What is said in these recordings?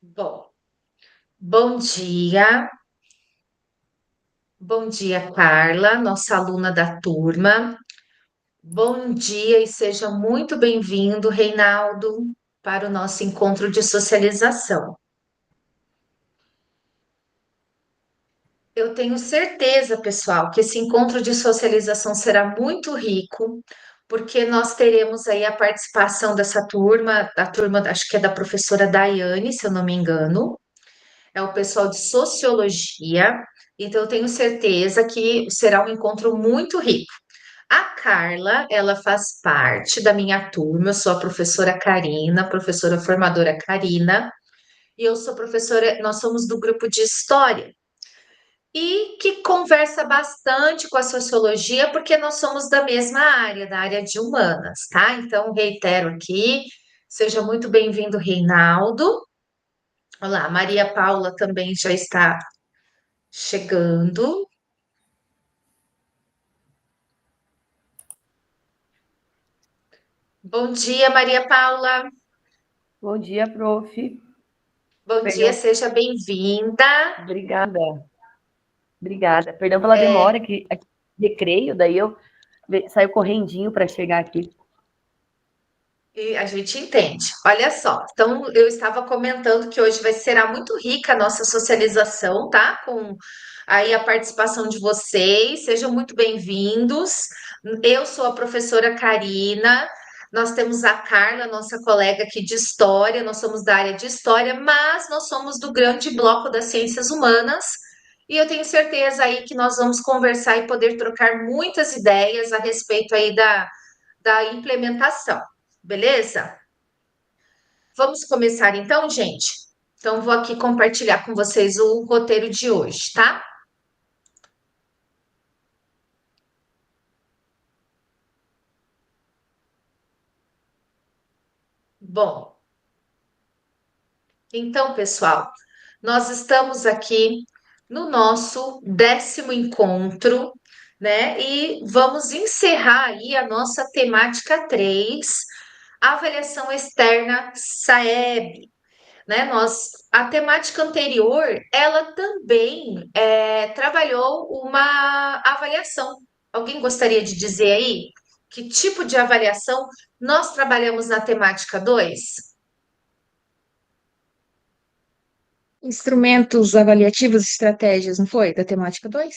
Bom, bom dia. Bom dia, Carla, nossa aluna da turma. Bom dia e seja muito bem-vindo, Reinaldo, para o nosso encontro de socialização. Eu tenho certeza, pessoal, que esse encontro de socialização será muito rico, porque nós teremos aí a participação dessa turma, da turma, acho que é da professora Daiane, se eu não me engano. É o pessoal de sociologia, então eu tenho certeza que será um encontro muito rico. A Carla, ela faz parte da minha turma, eu sou a professora Karina, professora formadora Karina, e eu sou professora, nós somos do grupo de História, e que conversa bastante com a sociologia, porque nós somos da mesma área, da área de humanas, tá? Então, reitero aqui, seja muito bem-vindo, Reinaldo. Olá, Maria Paula também já está chegando. Bom dia, Maria Paula. Bom dia, prof. Bom dia, Perdão, seja bem-vinda. obrigada, obrigada. Perdão pela É, demora, que recreio, daí eu saio correndinho para chegar aqui. e a gente entende. Olha só, então eu estava comentando que hoje será muito rica a nossa socialização, tá? Com aí a participação de vocês, sejam muito bem-vindos. Eu sou a professora Karina, nós temos a Carla, nossa colega aqui de História, nós somos da área de História, mas nós somos do grande bloco das Ciências Humanas. E eu tenho certeza aí que nós vamos conversar e poder trocar muitas ideias a respeito aí da implementação. Beleza? Vamos começar então, gente? Então, vou aqui compartilhar com vocês o roteiro de hoje, tá? Bom, então, pessoal, nós estamos aqui no nosso 10º encontro, né? E vamos encerrar aí a nossa temática 3, avaliação externa SAEB, né? A temática anterior, ela também trabalhou uma avaliação. Alguém gostaria de dizer aí que tipo de avaliação nós trabalhamos na temática 2? Instrumentos avaliativos e estratégias, não foi? Da temática 2.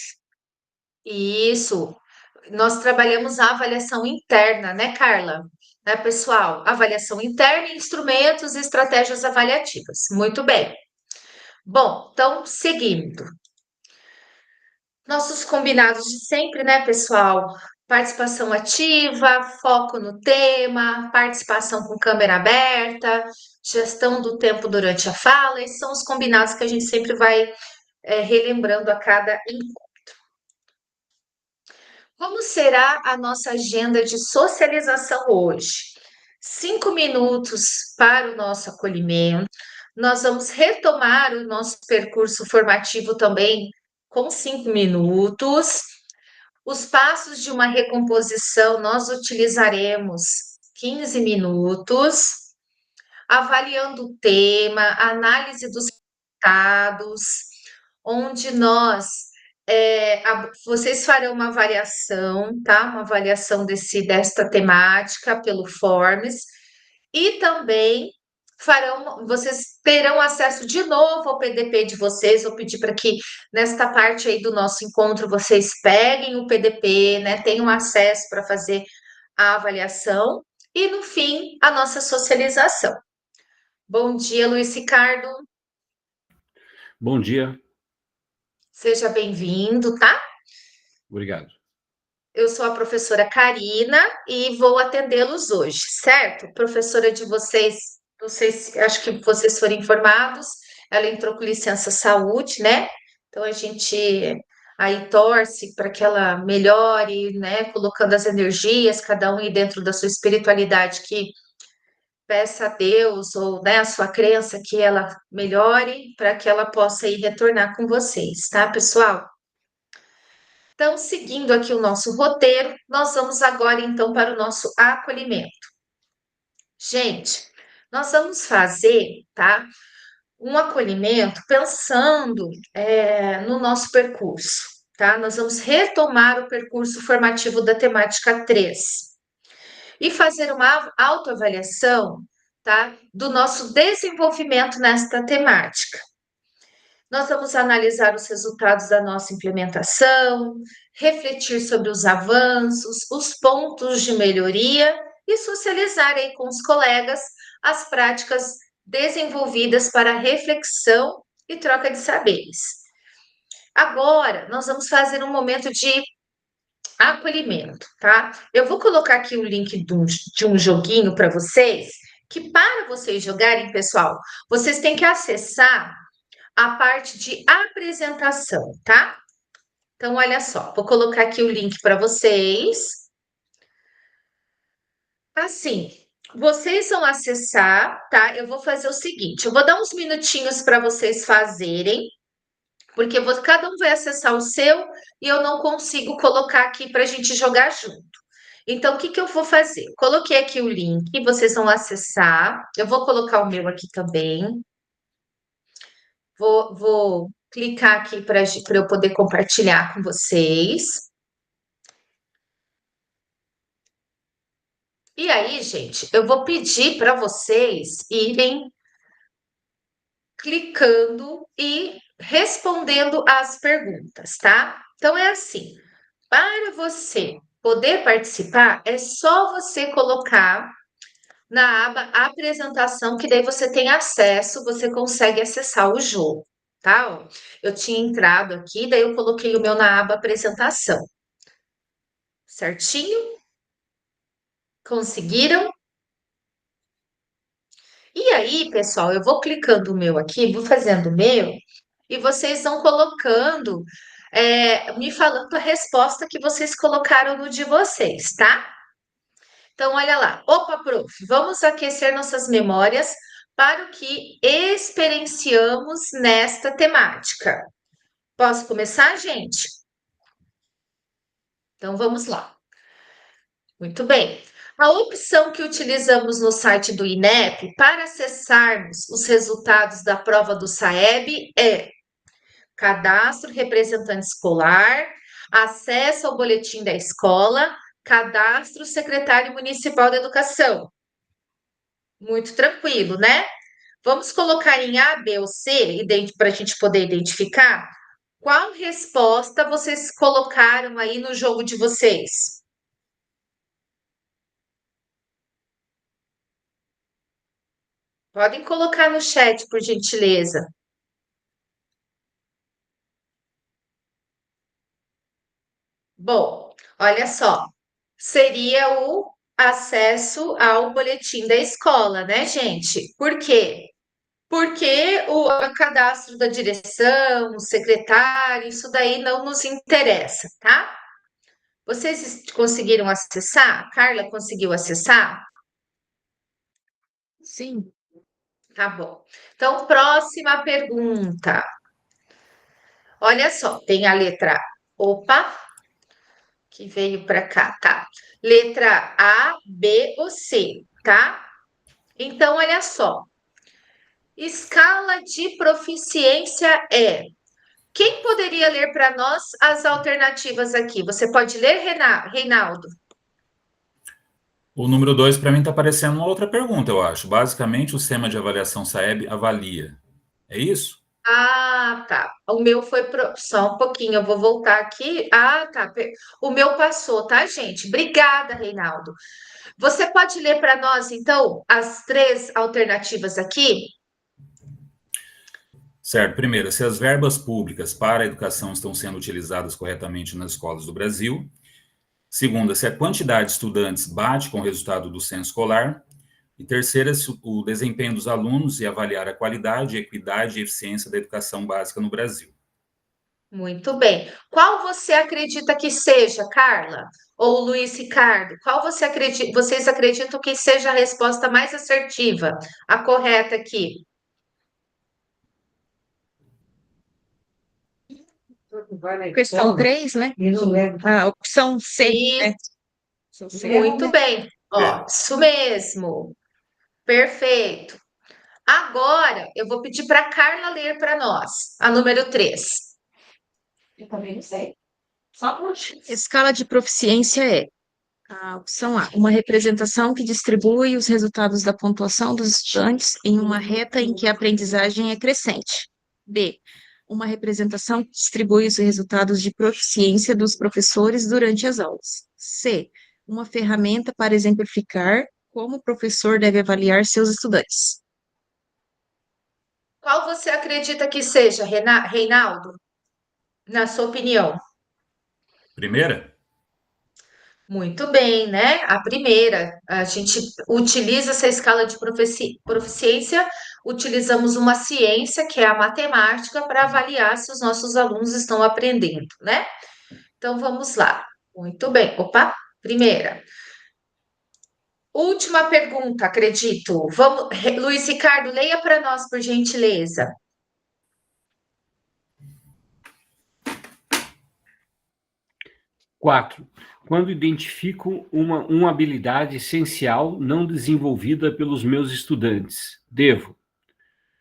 Isso. Nós trabalhamos a avaliação interna, né, Carla? Né, pessoal? Avaliação interna, instrumentos e estratégias avaliativas. Muito bem. Bom, então, seguindo. Nossos combinados de sempre, né, pessoal? Participação ativa, foco no tema, participação com câmera aberta, gestão do tempo durante a fala, esses são os combinados que a gente sempre vai relembrando a cada encontro. Como será a nossa agenda de socialização hoje? 5 minutos para o nosso acolhimento. Nós vamos retomar o nosso percurso formativo também com 5 minutos. Os passos de uma recomposição, nós utilizaremos 15 minutos, avaliando o tema, análise dos resultados, onde vocês farão uma avaliação, tá? Uma avaliação desta temática pelo Forms, e também vocês terão acesso de novo ao PDP de vocês. Vou pedir para que nesta parte aí do nosso encontro vocês peguem o PDP, né? Tenham acesso para fazer a avaliação e no fim a nossa socialização. Bom dia, Luiz Ricardo. Bom dia, Seja bem-vindo, tá? obrigado. Eu sou a professora Karina e vou atendê-los hoje, certo? Professora de vocês, não sei se acho que vocês foram informados, ela entrou com licença saúde, né? Então a gente aí torce para que ela melhore, né? Colocando as energias, cada um aí dentro da sua espiritualidade, que peça a Deus ou né, a sua crença que ela melhore para que ela possa ir retornar com vocês, tá, pessoal? Então, seguindo aqui o nosso roteiro, nós vamos agora então para o nosso acolhimento. Gente, nós vamos fazer, tá? um acolhimento pensando no nosso percurso, tá? Nós vamos retomar o percurso formativo da temática 3 e fazer uma autoavaliação, tá? Do nosso desenvolvimento nesta temática. Nós vamos analisar os resultados da nossa implementação, refletir sobre os avanços, os pontos de melhoria e socializar aí com os colegas as práticas desenvolvidas para reflexão e troca de saberes. Agora, nós vamos fazer um momento de acolhimento, tá? Eu vou colocar aqui o link de um joguinho para vocês, que para vocês jogarem, pessoal, vocês têm que acessar a parte de apresentação, tá? Então, olha só, vou colocar aqui o link para vocês. Assim, vocês vão acessar, tá? Eu vou fazer o seguinte, eu vou dar uns minutinhos para vocês fazerem, porque cada um vai acessar o seu e eu não consigo colocar aqui para a gente jogar junto. Então, o que que eu vou fazer? Coloquei aqui o link, vocês vão acessar. Eu vou colocar o meu aqui também. Vou clicar aqui para eu poder compartilhar com vocês. E aí, gente, eu vou pedir para vocês irem clicando e respondendo as perguntas, tá? Então é assim, para você poder participar, é só você colocar na aba apresentação, que daí você tem acesso, você consegue acessar o jogo, tá? Ó, eu tinha entrado aqui, daí eu coloquei o meu na aba apresentação. Certinho? Conseguiram? E aí, pessoal, eu vou clicando o meu aqui, vou fazendo o meu, e vocês vão colocando, me falando a resposta que vocês colocaram no de vocês, tá? Então, olha lá. Opa, prof, vamos aquecer nossas memórias para o que experienciamos nesta temática. Posso começar, gente? Então, vamos lá. Muito bem. A opção que utilizamos no site do INEP para acessarmos os resultados da prova do SAEB é cadastro representante escolar, acesso ao boletim da escola, cadastro secretário municipal de educação. Muito tranquilo, né? Vamos colocar em A, B ou C, para a gente poder identificar qual resposta vocês colocaram aí no jogo de vocês. Podem colocar no chat, por gentileza. Bom, olha só, seria o acesso ao boletim da escola, né, gente? Por quê? Porque o cadastro da direção, o secretário, isso daí não nos interessa, tá? Vocês conseguiram acessar? Carla conseguiu acessar? Sim. Tá bom. Então, próxima pergunta. Olha só, tem a letra, opa, que veio para cá, tá? Letra A, B ou C, tá? Então, olha só. Escala de proficiência é. Quem poderia ler para nós as alternativas aqui? Você pode ler, Reinaldo? O número 2, para mim, está parecendo uma outra pergunta, eu acho. Basicamente, o sistema de avaliação SAEB avalia. É isso? Ah, tá. O meu foi só um pouquinho, eu vou voltar aqui. Ah, tá. O meu passou, tá, gente? Obrigada, Reinaldo. Você pode ler para nós, então, as três alternativas aqui? Certo. Primeiro, se as verbas públicas para a educação estão sendo utilizadas corretamente nas escolas do Brasil. Segunda, se a quantidade de estudantes bate com o resultado do censo escolar. E terceira, se o desempenho dos alunos e avaliar a qualidade, equidade e eficiência da educação básica no Brasil. Muito bem. Qual você acredita que seja, Carla? Ou Luiz Ricardo? Qual vocês acreditam que seja a resposta mais assertiva, a correta aqui? Questão 3, né? A opção C, né? Muito bem. Ó, isso mesmo. Perfeito. Agora, eu vou pedir para a Carla ler para nós, a número 3. Eu também não sei. Só escala de proficiência é a opção A, uma representação que distribui os resultados da pontuação dos estudantes em uma reta em que a aprendizagem é crescente. B, uma representação que distribui os resultados de proficiência dos professores durante as aulas. C, uma ferramenta para exemplificar como o professor deve avaliar seus estudantes. Qual você acredita que seja, Reinaldo, na sua opinião? Primeira? Muito bem, né? A primeira, a gente utiliza essa escala de proficiência, utilizamos uma ciência, que é a matemática, para avaliar se os nossos alunos estão aprendendo, né? Então vamos lá. Muito bem. Opa, primeira. Última pergunta, acredito. Vamos, Luiz Ricardo, leia para nós, por gentileza. 4. Quando identifico uma habilidade essencial não desenvolvida pelos meus estudantes, devo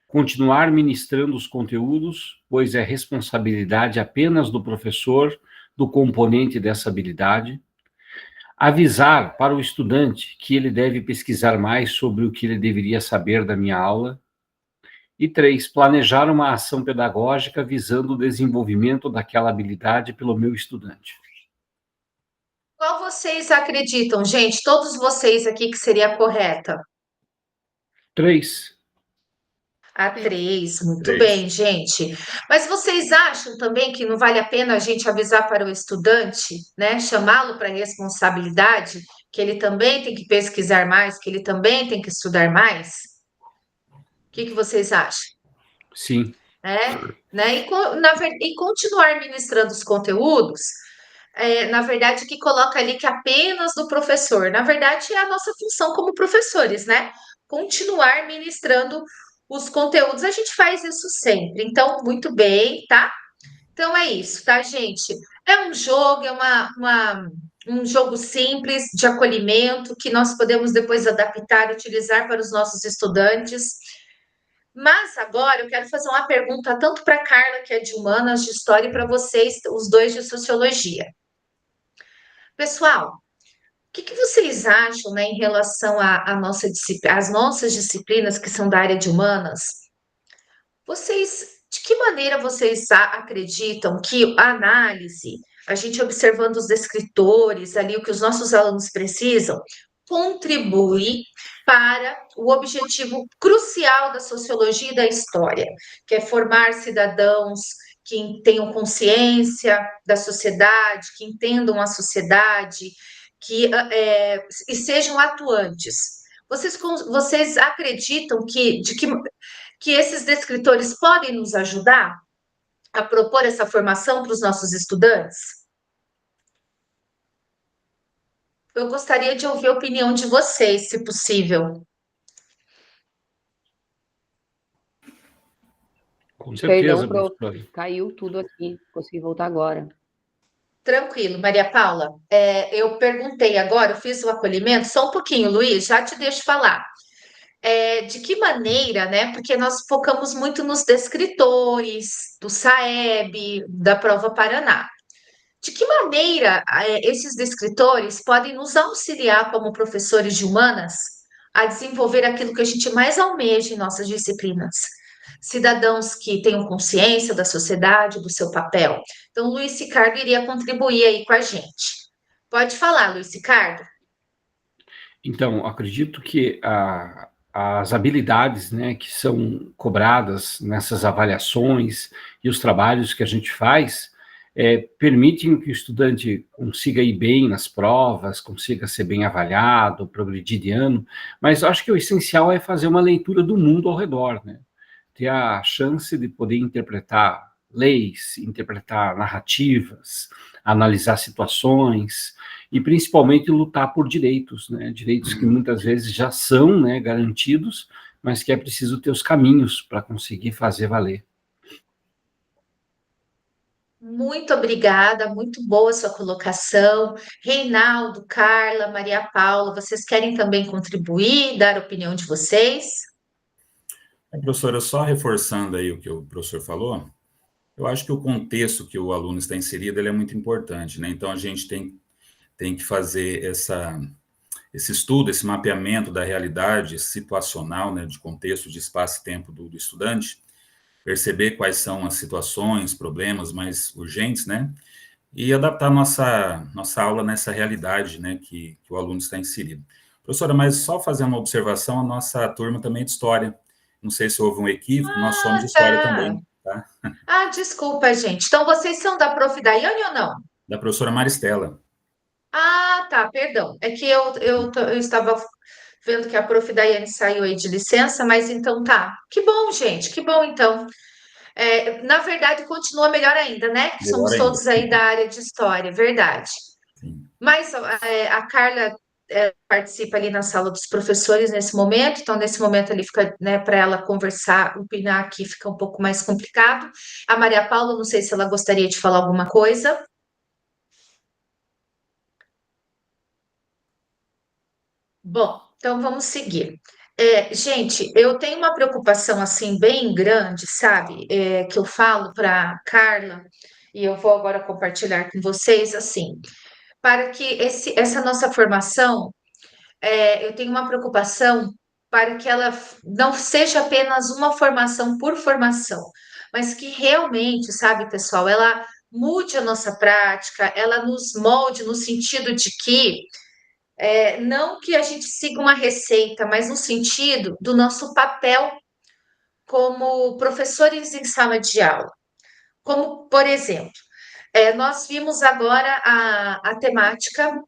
continuar ministrando os conteúdos, pois é responsabilidade apenas do professor do componente dessa habilidade. Avisar para o estudante que ele deve pesquisar mais sobre o que ele deveria saber da minha aula. E 3, planejar uma ação pedagógica visando o desenvolvimento daquela habilidade pelo meu estudante. Qual vocês acreditam, gente? Todos vocês aqui que seria a correta? 3. A 3, muito 3. bem, gente. Mas vocês acham também que não vale a pena a gente avisar para o estudante, né? Chamá-lo para a responsabilidade, que ele também tem que pesquisar mais, que ele também tem que estudar mais? O que vocês acham? Sim. Né? E continuar ministrando os conteúdos, na verdade, que coloca ali que apenas do professor. Na verdade, é a nossa função como professores, né? Continuar ministrando os conteúdos. A gente faz isso sempre. Então, muito bem, tá? Então é isso, tá, gente? É um jogo, um jogo simples de acolhimento que nós podemos depois adaptar, utilizar para os nossos estudantes. Mas agora eu quero fazer uma pergunta tanto para a Carla, que é de humanas, de história, e para vocês, os dois de sociologia. Pessoal, o que vocês acham, né, em relação às nossas disciplinas que são da área de humanas? De que maneira vocês acreditam que a análise, a gente observando os descritores ali, o que os nossos alunos precisam, contribui para o objetivo crucial da sociologia e da história, que é formar cidadãos que tenham consciência da sociedade, que entendam a sociedade, e sejam atuantes. Vocês acreditam que esses descritores podem nos ajudar a propor essa formação para os nossos estudantes? Eu gostaria de ouvir a opinião de vocês, se possível. Com certeza, Perdão, professor. caiu tudo aqui. Consegui voltar agora. Tranquilo, Maria Paula. Eu perguntei agora, eu fiz o acolhimento, só um pouquinho, Luiz, já te deixo falar. De que maneira, né? Porque nós focamos muito nos descritores, do SAEB, da Prova Paraná. De que maneira esses descritores podem nos auxiliar como professores de humanas a desenvolver aquilo que a gente mais almeja em nossas disciplinas? Cidadãos que tenham consciência da sociedade, do seu papel. Então, o Luiz Ricardo iria contribuir aí com a gente. Pode falar, Luiz Ricardo. Então, acredito que as habilidades, né, que são cobradas nessas avaliações e os trabalhos que a gente faz permitem que o estudante consiga ir bem nas provas, consiga ser bem avaliado, progredir de ano, mas acho que o essencial é fazer uma leitura do mundo ao redor, né? Ter a chance de poder interpretar leis, interpretar narrativas, analisar situações e principalmente lutar por direitos, né? Direitos que muitas vezes já são, né, garantidos, mas que é preciso ter os caminhos para conseguir fazer valer. Muito obrigada, muito boa a sua colocação. Reinaldo, Carla, Maria Paula, vocês querem também contribuir, dar a opinião de vocês? Professora, só reforçando aí o que o professor falou, eu acho que o contexto que o aluno está inserido, ele é muito importante, né? Então, a gente tem que fazer esse estudo, esse mapeamento da realidade situacional, né, de contexto, de espaço e tempo do estudante, perceber quais são as situações, problemas mais urgentes, né? E adaptar nossa aula nessa realidade, né, que o aluno está inserido. Professora, mas só fazer uma observação, a nossa turma também é de história. Não sei se houve um equívoco, nós somos de história Tá. também, tá? Desculpa, gente. Então, vocês são da Prof. Daiane ou não? Da professora Maristela. Tá, perdão. É que eu estava vendo que a Prof. Daiane saiu aí de licença, mas então tá. Que bom, gente, que bom então. Na verdade, continua melhor ainda, né? Que Melhor somos ainda. todos aí da área de história, verdade. Sim. Mas a Carla participa ali na sala dos professores nesse momento, então nesse momento ali fica, né, para ela conversar, opinar aqui fica um pouco mais complicado. A Maria Paula, não sei se ela gostaria de falar alguma coisa. Bom, então vamos seguir. Gente, eu tenho uma preocupação assim bem grande, sabe? Que eu falo para Carla e eu vou agora compartilhar com vocês assim, para que essa nossa formação, eu tenho uma preocupação para que ela não seja apenas uma formação por formação, mas que realmente, sabe, pessoal, ela mude a nossa prática, ela nos molde no sentido de que não que a gente siga uma receita, mas no sentido do nosso papel como professores em sala de aula. Como, por exemplo, nós vimos agora a temática,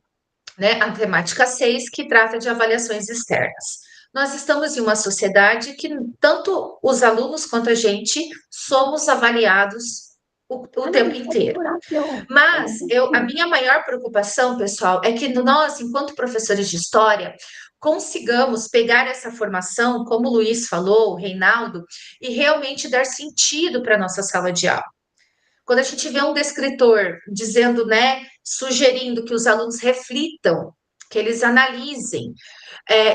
né, a temática 6, que trata de avaliações externas. Nós estamos em uma sociedade que tanto os alunos quanto a gente somos avaliados o tempo inteiro. Mas a minha maior preocupação, pessoal, é que nós, enquanto professores de história, consigamos pegar essa formação, como o Luiz falou, o Reinaldo, e realmente dar sentido para a nossa sala de aula. Quando a gente vê um descritor dizendo, né, sugerindo que os alunos reflitam, que eles analisem,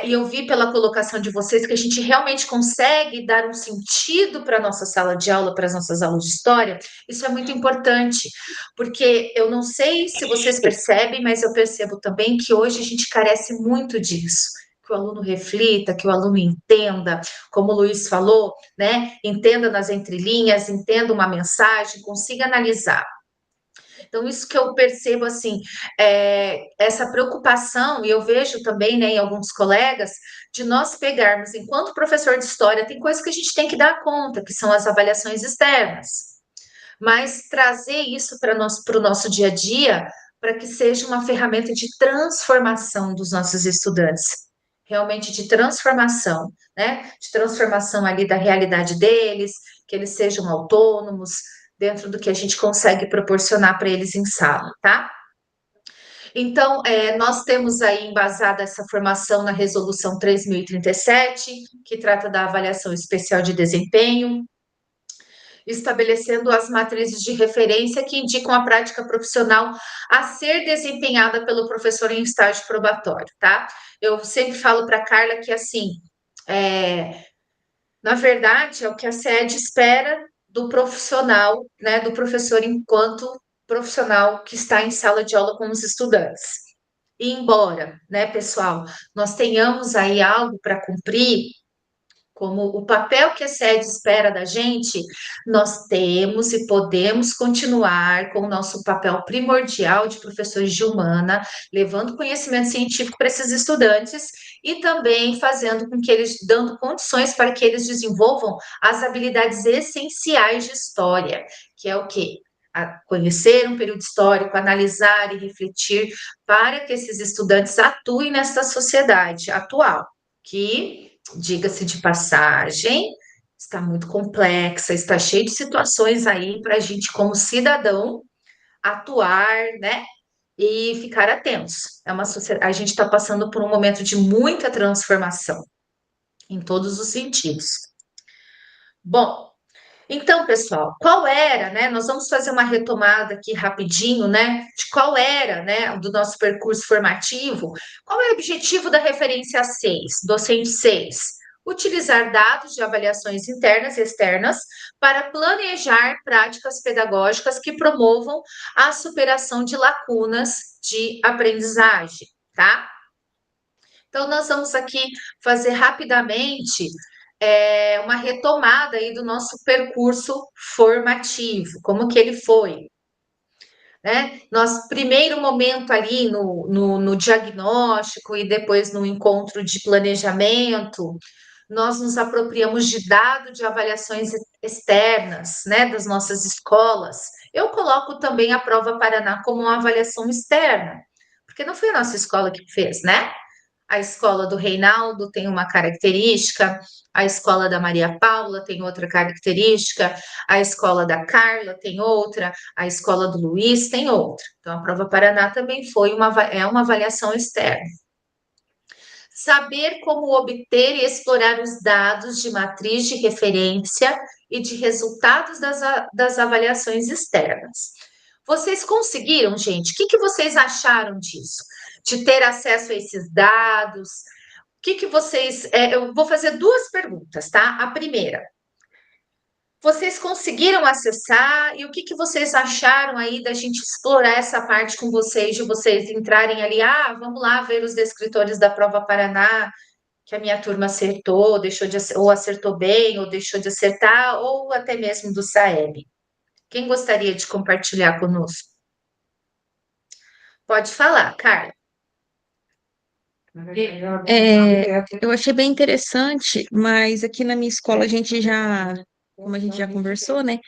e eu vi pela colocação de vocês que a gente realmente consegue dar um sentido para a nossa sala de aula, para as nossas aulas de história, isso é muito importante, porque eu não sei se vocês percebem, mas eu percebo também que hoje a gente carece muito disso. Que o aluno reflita, que o aluno entenda, como o Luiz falou, né? Entenda nas entrelinhas, entenda uma mensagem, consiga analisar. Então, isso que eu percebo, assim, essa preocupação, e eu vejo também, né, em alguns colegas, de nós pegarmos, enquanto professor de história, tem coisas que a gente tem que dar conta, que são as avaliações externas, mas trazer isso para o nosso dia a dia, para que seja uma ferramenta de transformação dos nossos estudantes, realmente de transformação, né, de transformação ali da realidade deles, que eles sejam autônomos, dentro do que a gente consegue proporcionar para eles em sala, tá? Então, nós temos aí embasada essa formação na Resolução 3037, que trata da avaliação especial de desempenho, estabelecendo as matrizes de referência que indicam a prática profissional a ser desempenhada pelo professor em estágio probatório, tá? Eu sempre falo para a Carla que, assim, na verdade, é o que a SED espera do profissional, né, do professor enquanto profissional que está em sala de aula com os estudantes. E embora, né, pessoal, nós tenhamos aí algo para cumprir, como o papel que a SED espera da gente, nós temos e podemos continuar com o nosso papel primordial de professores de humana, levando conhecimento científico para esses estudantes e também fazendo com que eles, dando condições para que eles desenvolvam as habilidades essenciais de história, que é o quê? Conhecer um período histórico, analisar e refletir para que esses estudantes atuem nessa sociedade atual, que, diga-se de passagem, está muito complexa, está cheia de situações aí para a gente, como cidadão, atuar, né? E ficar atentos. A gente está passando por um momento de muita transformação em todos os sentidos. Bom, então, pessoal, qual era, né? Nós vamos fazer uma retomada aqui rapidinho, né? De qual era, né, do nosso percurso formativo, qual é o objetivo da referência 6, docente 6? utilizar dados de avaliações internas e externas para planejar práticas pedagógicas que promovam a superação de lacunas de aprendizagem, tá? Então, nós vamos aqui fazer rapidamente uma retomada aí do nosso percurso formativo, como que ele foi, né? Nós, primeiro momento ali no diagnóstico e depois no encontro de planejamento, nós nos apropriamos de dado de avaliações externas, né, das nossas escolas. Eu coloco também a Prova Paraná como uma avaliação externa, porque não foi a nossa escola que fez, né? A escola do Reinaldo tem uma característica, a escola da Maria Paula tem outra característica, a escola da Carla tem outra, a escola do Luiz tem outra. Então, a Prova Paraná também é uma avaliação externa. Saber como obter e explorar os dados de matriz de referência e de resultados das avaliações externas. Vocês conseguiram, gente? O que vocês acharam disso? De ter acesso a esses dados? O que vocês... eu vou fazer duas perguntas, tá? A primeira, vocês conseguiram acessar e o que vocês acharam aí da gente explorar essa parte com vocês, de vocês entrarem ali, vamos lá ver os descritores da Prova Paraná, que a minha turma acertou, ou acertou bem, ou deixou de acertar, ou até mesmo do SAEB. Quem gostaria de compartilhar conosco? Pode falar, Carla. Eu achei bem interessante, mas aqui na minha escola como a gente já conversou, né?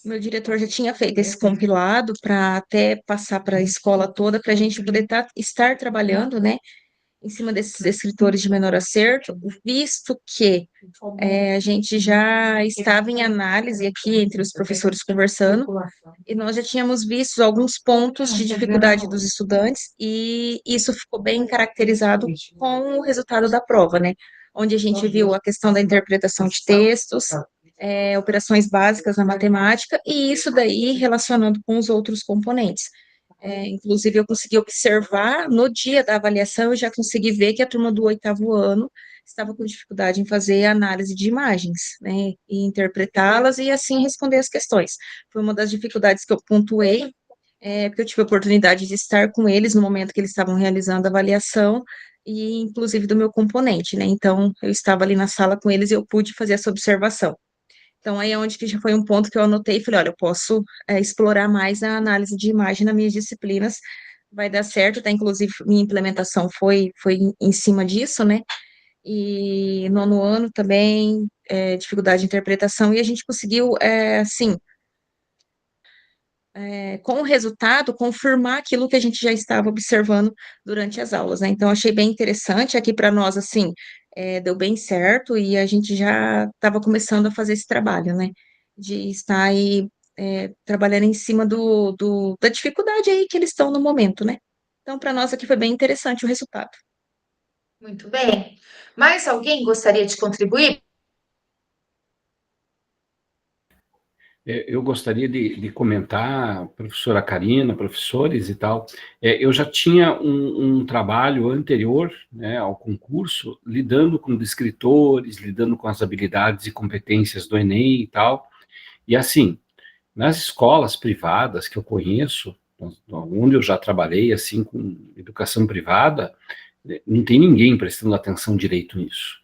Meu diretor já tinha feito esse compilado para até passar para a escola toda, para a gente poder estar trabalhando, né? Em cima desses escritores de menor acerto, visto que a gente já estava em análise aqui entre os professores conversando, e nós já tínhamos visto alguns pontos de dificuldade dos estudantes, e isso ficou bem caracterizado com o resultado da prova, né? Onde a gente viu a questão da interpretação de textos, operações básicas na matemática, e isso daí relacionando com os outros componentes. Inclusive, eu consegui observar no dia da avaliação, eu já consegui ver que a turma do 8º ano estava com dificuldade em fazer análise de imagens, né, e interpretá-las e assim responder as questões. Foi uma das dificuldades que eu pontuei, porque eu tive a oportunidade de estar com eles no momento que eles estavam realizando a avaliação, e inclusive do meu componente, né, então eu estava ali na sala com eles e eu pude fazer essa observação. Então, aí é onde que já foi um ponto que eu anotei e falei, olha, eu posso explorar mais a análise de imagem nas minhas disciplinas, vai dar certo, tá? Inclusive, minha implementação foi em cima disso, né? E nono ano também, dificuldade de interpretação, e a gente conseguiu, assim, com o resultado, confirmar aquilo que a gente já estava observando durante as aulas, né? Então, achei bem interessante aqui para nós, assim, deu bem certo e a gente já estava começando a fazer esse trabalho, né? De estar aí trabalhando em cima da dificuldade aí que eles estão no momento, né? Então, para nós aqui foi bem interessante o resultado. Muito bem. Mais alguém gostaria de contribuir? Eu gostaria de comentar, professora Karina, professores e tal, eu já tinha um trabalho anterior, né, ao concurso, lidando com descritores, lidando com as habilidades e competências do Enem e tal, e assim, nas escolas privadas que eu conheço, onde eu já trabalhei, assim, com educação privada, não tem ninguém prestando atenção direito nisso.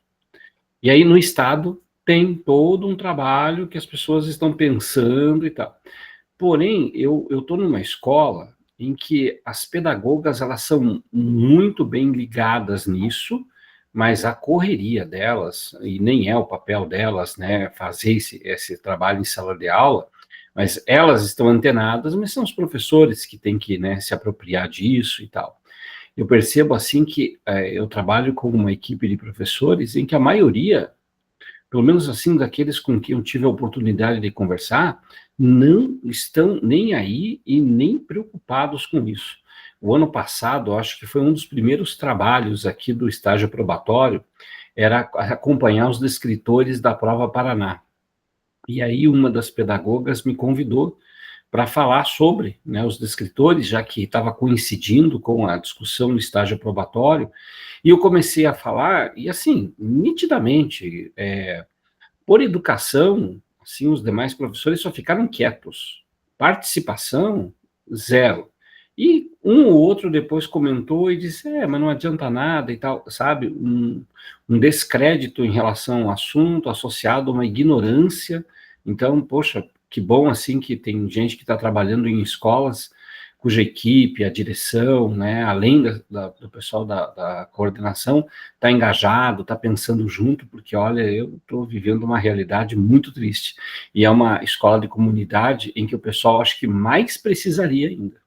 E aí, no Estado, tem todo um trabalho que as pessoas estão pensando e tal. Porém, eu estou numa escola em que as pedagogas, elas são muito bem ligadas nisso, mas a correria delas, e nem é o papel delas, né, fazer esse trabalho em sala de aula, mas elas estão antenadas, mas são os professores que têm que, né, se apropriar disso e tal. Eu percebo, assim, que eu trabalho com uma equipe de professores em que a maioria, pelo menos assim, daqueles com quem eu tive a oportunidade de conversar, não estão nem aí e nem preocupados com isso. O ano passado, acho que foi um dos primeiros trabalhos aqui do estágio probatório, era acompanhar os descritores da Prova Paraná. E aí uma das pedagogas me convidou para falar sobre, né, os descritores, já que estava coincidindo com a discussão do estágio probatório, e eu comecei a falar, e assim, nitidamente, por educação, assim, os demais professores só ficaram quietos. Participação, zero. E um ou outro depois comentou e disse, mas não adianta nada e tal, sabe? Um descrédito em relação ao assunto, associado a uma ignorância. Então, poxa, que bom, assim, que tem gente que está trabalhando em escolas cuja equipe, a direção, né, além do pessoal da coordenação, está engajado, está pensando junto, porque, olha, eu estou vivendo uma realidade muito triste. E é uma escola de comunidade em que o pessoal acho que mais precisaria ainda.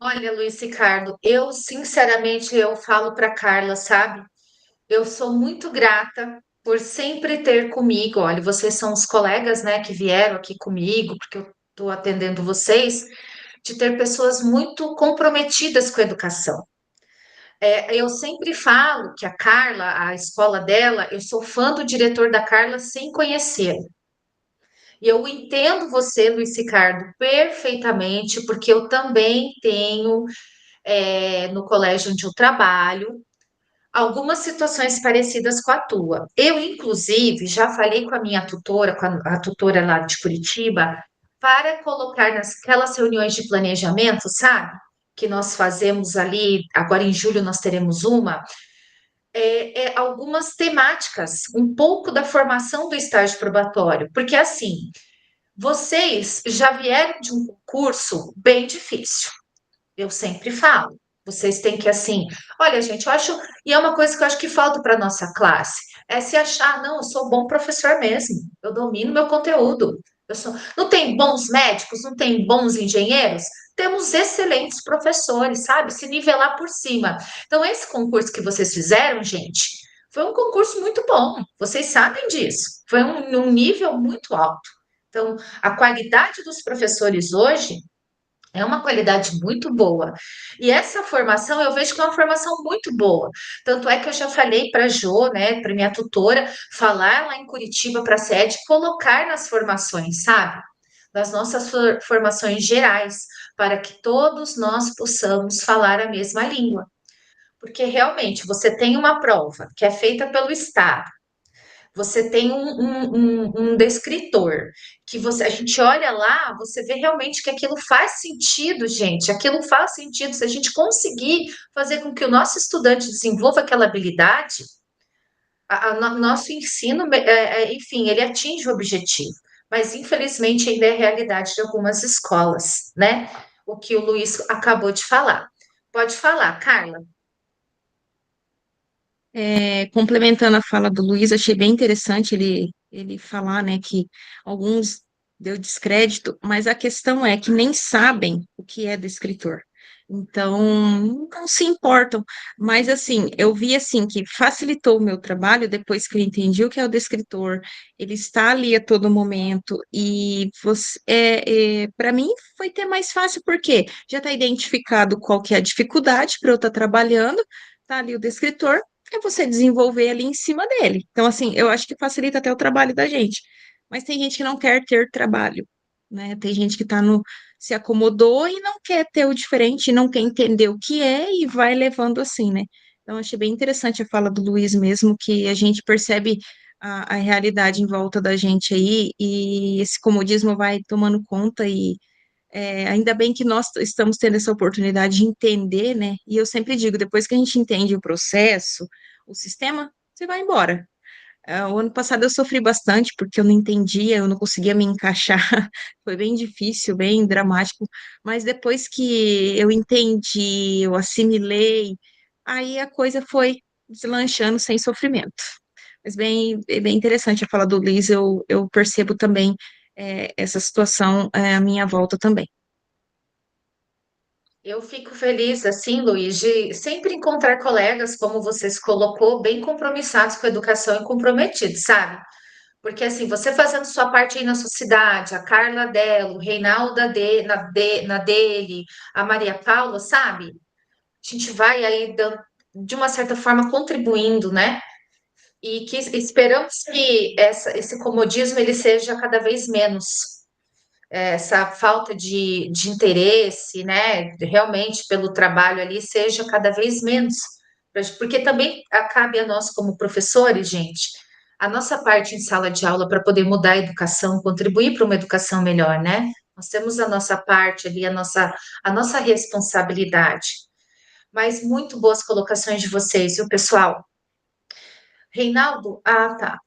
Olha, Luiz Ricardo, eu sinceramente eu falo para Carla, sabe? Eu sou muito grata por sempre ter comigo. Olha, vocês são os colegas, né, que vieram aqui comigo, porque eu estou atendendo vocês, de ter pessoas muito comprometidas com a educação. Eu sempre falo que a Carla, a escola dela, eu sou fã do diretor da Carla sem conhecê-la. E eu entendo você, Luiz Ricardo, perfeitamente, porque eu também tenho, no colégio onde eu trabalho, algumas situações parecidas com a tua. Eu, inclusive, já falei com a minha tutora, com a tutora lá de Curitiba, para colocar nasquelas reuniões de planejamento, sabe? Que nós fazemos ali, agora em julho nós teremos uma, algumas temáticas, um pouco da formação do estágio probatório, porque assim, vocês já vieram de um concurso bem difícil. Eu sempre falo. Vocês têm que, assim, olha, gente, eu acho, e é uma coisa que eu acho que falta para nossa classe, é se achar, não, eu sou bom professor mesmo, eu domino meu conteúdo. Não tem bons médicos, não tem bons engenheiros, temos excelentes professores, sabe? Se nivelar por cima. Então, esse concurso que vocês fizeram, gente, foi um concurso muito bom, vocês sabem disso, foi um nível muito alto. Então, a qualidade dos professores hoje é uma qualidade muito boa. E essa formação eu vejo que é uma formação muito boa. Tanto é que eu já falei para a Jo, né, para minha tutora, falar lá em Curitiba para a sede, colocar nas formações, sabe? Das nossas formações gerais, para que todos nós possamos falar a mesma língua. Porque realmente você tem uma prova que é feita pelo Estado, você tem um descritor que a gente olha lá, você vê realmente que aquilo faz sentido, gente. Aquilo faz sentido. Se a gente conseguir fazer com que o nosso estudante desenvolva aquela habilidade, nosso ensino, enfim, ele atinge o objetivo. Mas infelizmente ainda é realidade de algumas escolas, né? O que o Luiz acabou de falar. Pode falar, Carla. Complementando a fala do Luiz, achei bem interessante ele falar, né, que alguns deu descrédito, mas a questão é que nem sabem o que é descritor. Então, não se importam. Mas, assim, eu vi, assim, que facilitou o meu trabalho depois que eu entendi o que é o descritor. Ele está ali a todo momento e para mim foi ter mais fácil, porque já está identificado qual que é a dificuldade para eu estar trabalhando, tá ali o descritor, é você desenvolver ali em cima dele. Então, assim, eu acho que facilita até o trabalho da gente. Mas tem gente que não quer ter trabalho, né? Tem gente que se acomodou e não quer ter o diferente, não quer entender o que é e vai levando assim, né? Então, achei bem interessante a fala do Luiz mesmo, que a gente percebe a realidade em volta da gente aí, e esse comodismo vai tomando conta e ainda bem que nós estamos tendo essa oportunidade de entender, né? E eu sempre digo, depois que a gente entende o processo, o sistema, você vai embora. O ano passado eu sofri bastante porque eu não entendia, eu não conseguia me encaixar, foi bem difícil, bem dramático, mas depois que eu entendi, eu assimilei, aí a coisa foi deslanchando sem sofrimento. Mas bem interessante a fala do Liz, eu percebo também essa situação à minha volta também. Eu fico feliz, assim, Luiz, de sempre encontrar colegas, como você se colocou, bem compromissados com a educação e comprometidos, sabe? Porque, assim, você fazendo sua parte aí na sua cidade, a Carla dela, o Reinaldo na dele, a Maria Paula, sabe? A gente vai aí, de uma certa forma, contribuindo, né? e que esperamos que esse comodismo ele seja cada vez menos, essa falta de interesse, né, realmente pelo trabalho ali seja cada vez menos, porque também cabe a nós como professores, gente, a nossa parte em sala de aula para poder mudar a educação, contribuir para uma educação melhor, né? Nós temos a nossa parte ali, a nossa responsabilidade. Mas muito boas colocações de vocês, viu, pessoal? Reinaldo, tá.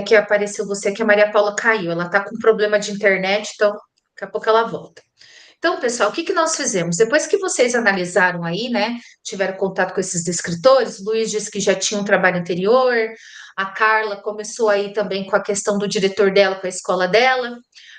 Que apareceu você, que a Maria Paula caiu. Ela está com problema de internet, então daqui a pouco ela volta. Então, pessoal, o que que nós fizemos? Depois que vocês analisaram aí, né, tiveram contato com esses escritores, o Luiz disse que já tinha um trabalho anterior, a Carla começou aí também com a questão do diretor dela, com a escola dela.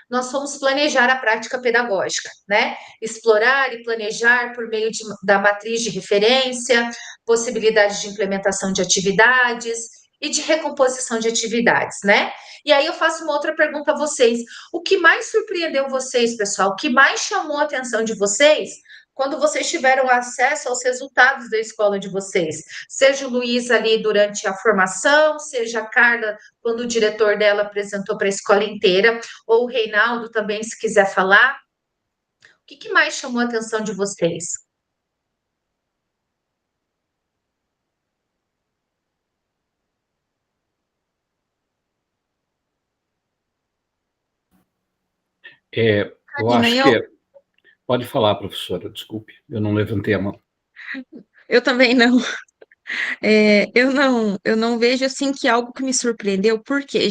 Nós fomos planejar a prática pedagógica, né? Explorar e planejar por meio da matriz de referência, possibilidades de implementação de atividades e de recomposição de atividades, né? E aí eu faço uma outra pergunta a vocês. O que mais surpreendeu vocês, pessoal? O que mais chamou a atenção de vocês quando vocês tiveram acesso aos resultados da escola de vocês? Seja o Luiz ali durante a formação, seja a Carla quando o diretor dela apresentou para a escola inteira, ou o Reinaldo também, se quiser falar. O que mais chamou a atenção de vocês? Eu Karina, acho que pode falar, professora, desculpe, eu não levantei a mão. eu também não. Eu não vejo assim que algo que me surpreendeu, porque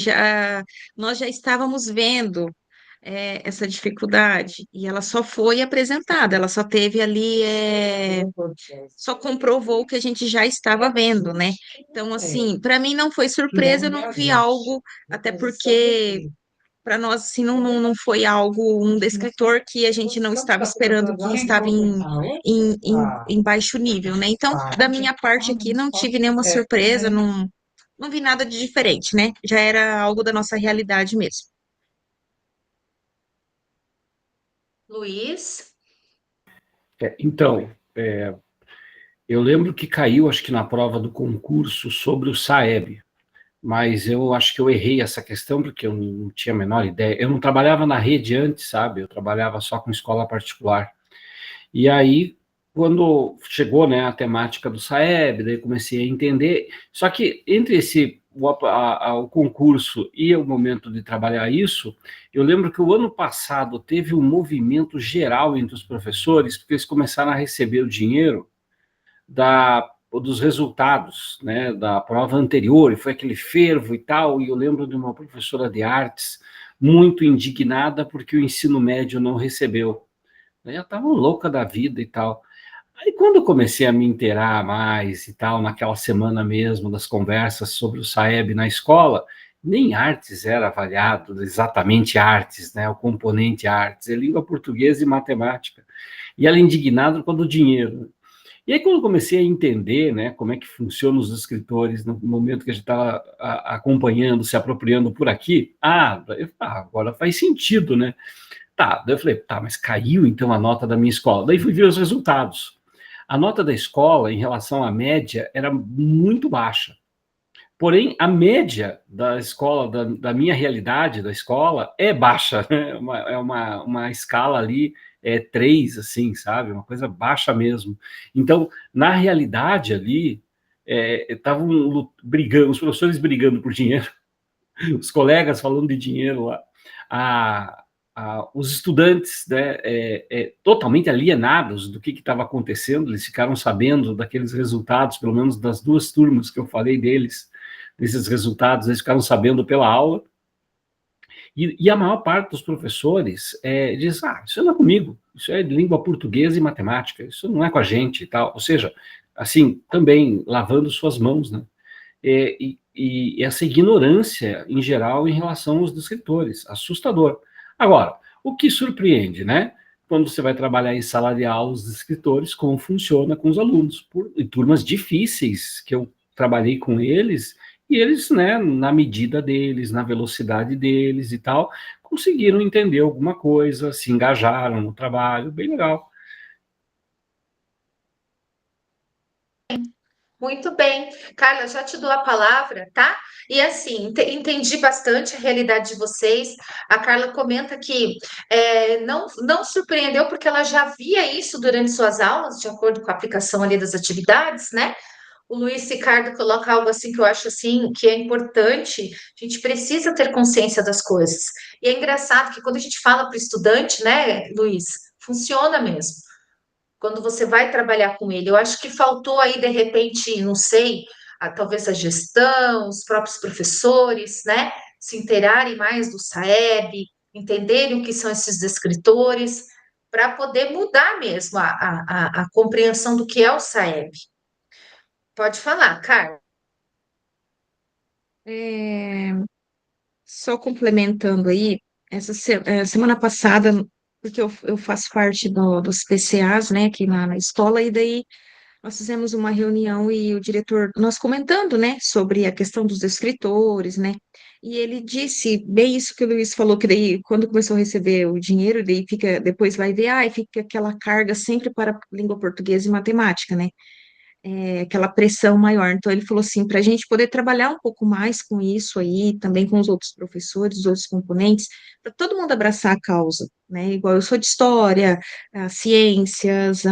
nós já estávamos vendo essa dificuldade e ela só foi apresentada, ela só teve ali, só comprovou o que a gente já estava vendo, né? Então, assim, para mim não foi surpresa, eu não vi algo, até porque para nós, assim, não foi algo, um descritor que a gente não estava esperando, que estava em baixo nível, né? Então, da minha parte aqui, não tive nenhuma surpresa, não vi nada de diferente, né? Já era algo da nossa realidade mesmo. Luiz? Então, eu lembro que caiu, acho que na prova do concurso, sobre o SAEB, mas eu acho que eu errei essa questão porque eu não tinha a menor ideia. Eu não trabalhava na rede antes, sabe? Eu trabalhava só com escola particular. E aí, quando chegou, né, a temática do SAEB, daí comecei a entender. Só que entre o concurso e o momento de trabalhar isso, eu lembro que o ano passado teve um movimento geral entre os professores, porque eles começaram a receber o dinheiro dos resultados, né, da prova anterior, e foi aquele fervo e tal, e eu lembro de uma professora de artes muito indignada porque o ensino médio não recebeu. Eu estava louca da vida e tal. Aí quando eu comecei a me inteirar mais e tal, naquela semana mesmo das conversas sobre o SAEB na escola, nem artes era avaliado, exatamente artes, né, o componente artes, é língua portuguesa e matemática. E ela indignada com o dinheiro. E aí, quando eu comecei a entender, né, como é que funcionam os escritores no momento que a gente estava acompanhando, se apropriando por aqui, agora faz sentido, né? Tá, daí eu falei, tá, mas caiu então a nota da minha escola. Daí fui ver os resultados. A nota da escola, em relação à média, era muito baixa. Porém, a média da escola, da minha realidade da escola, é baixa, né? Uma escala ali, 3, assim, sabe? Uma coisa baixa mesmo. Então, na realidade ali, estavam brigando, os professores brigando por dinheiro, os colegas falando de dinheiro lá, os estudantes, né, totalmente alienados do que estava acontecendo, eles ficaram sabendo daqueles resultados, pelo menos das 2 turmas que eu falei deles, desses resultados, eles ficaram sabendo pela aula, e a maior parte dos professores diz, isso não é comigo, isso é de língua portuguesa e matemática, isso não é com a gente e tal, ou seja, assim, também lavando suas mãos, né, e essa ignorância, em geral, em relação aos escritores, assustador. Agora, o que surpreende, né? Quando você vai trabalhar em sala de aula, os escritores, como funciona com os alunos, em turmas difíceis, que eu trabalhei com eles, e eles, né, na medida deles, na velocidade deles e tal, conseguiram entender alguma coisa, se engajaram no trabalho, bem legal. Muito bem. Carla, já te dou a palavra, tá? E assim, entendi bastante a realidade de vocês. A Carla comenta que não surpreendeu porque ela já via isso durante suas aulas, de acordo com a aplicação ali das atividades, né? O Luiz Ricardo coloca algo assim que eu acho assim que é importante. A gente precisa ter consciência das coisas. E é engraçado que quando a gente fala para o estudante, né, Luiz, funciona mesmo quando você vai trabalhar com ele. Eu acho que faltou aí, de repente, não sei, talvez a gestão, os próprios professores, né, se inteirarem mais do SAEB, entenderem o que são esses descritores, para poder mudar mesmo a compreensão do que é o SAEB. Pode falar, Carla. É, só complementando aí, semana passada, porque eu faço parte dos PCAs, né, aqui na escola, e daí nós fizemos uma reunião e o diretor, nós comentando, né, sobre a questão dos escritores, né, e ele disse bem isso que o Luiz falou, que daí, quando começou a receber o dinheiro, daí fica, depois vai ver, e fica aquela carga sempre para língua portuguesa e matemática, né, aquela pressão maior. Então, ele falou assim, para a gente poder trabalhar um pouco mais com isso aí, também com os outros professores, os outros componentes, para todo mundo abraçar a causa, né, igual eu sou de história, ciências,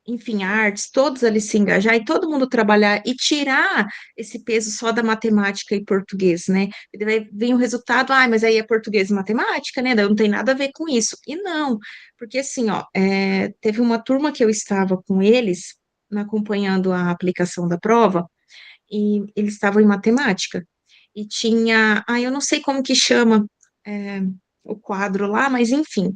enfim, artes, todos ali se engajar e todo mundo trabalhar e tirar esse peso só da matemática e português, né? E daí vem o resultado, mas aí é português e matemática, né? Daí não tem nada a ver com isso. E não, porque assim, ó, teve uma turma que eu estava com eles, acompanhando a aplicação da prova, e eles estavam em matemática. E tinha, eu não sei como que chama, é, o quadro lá, mas enfim,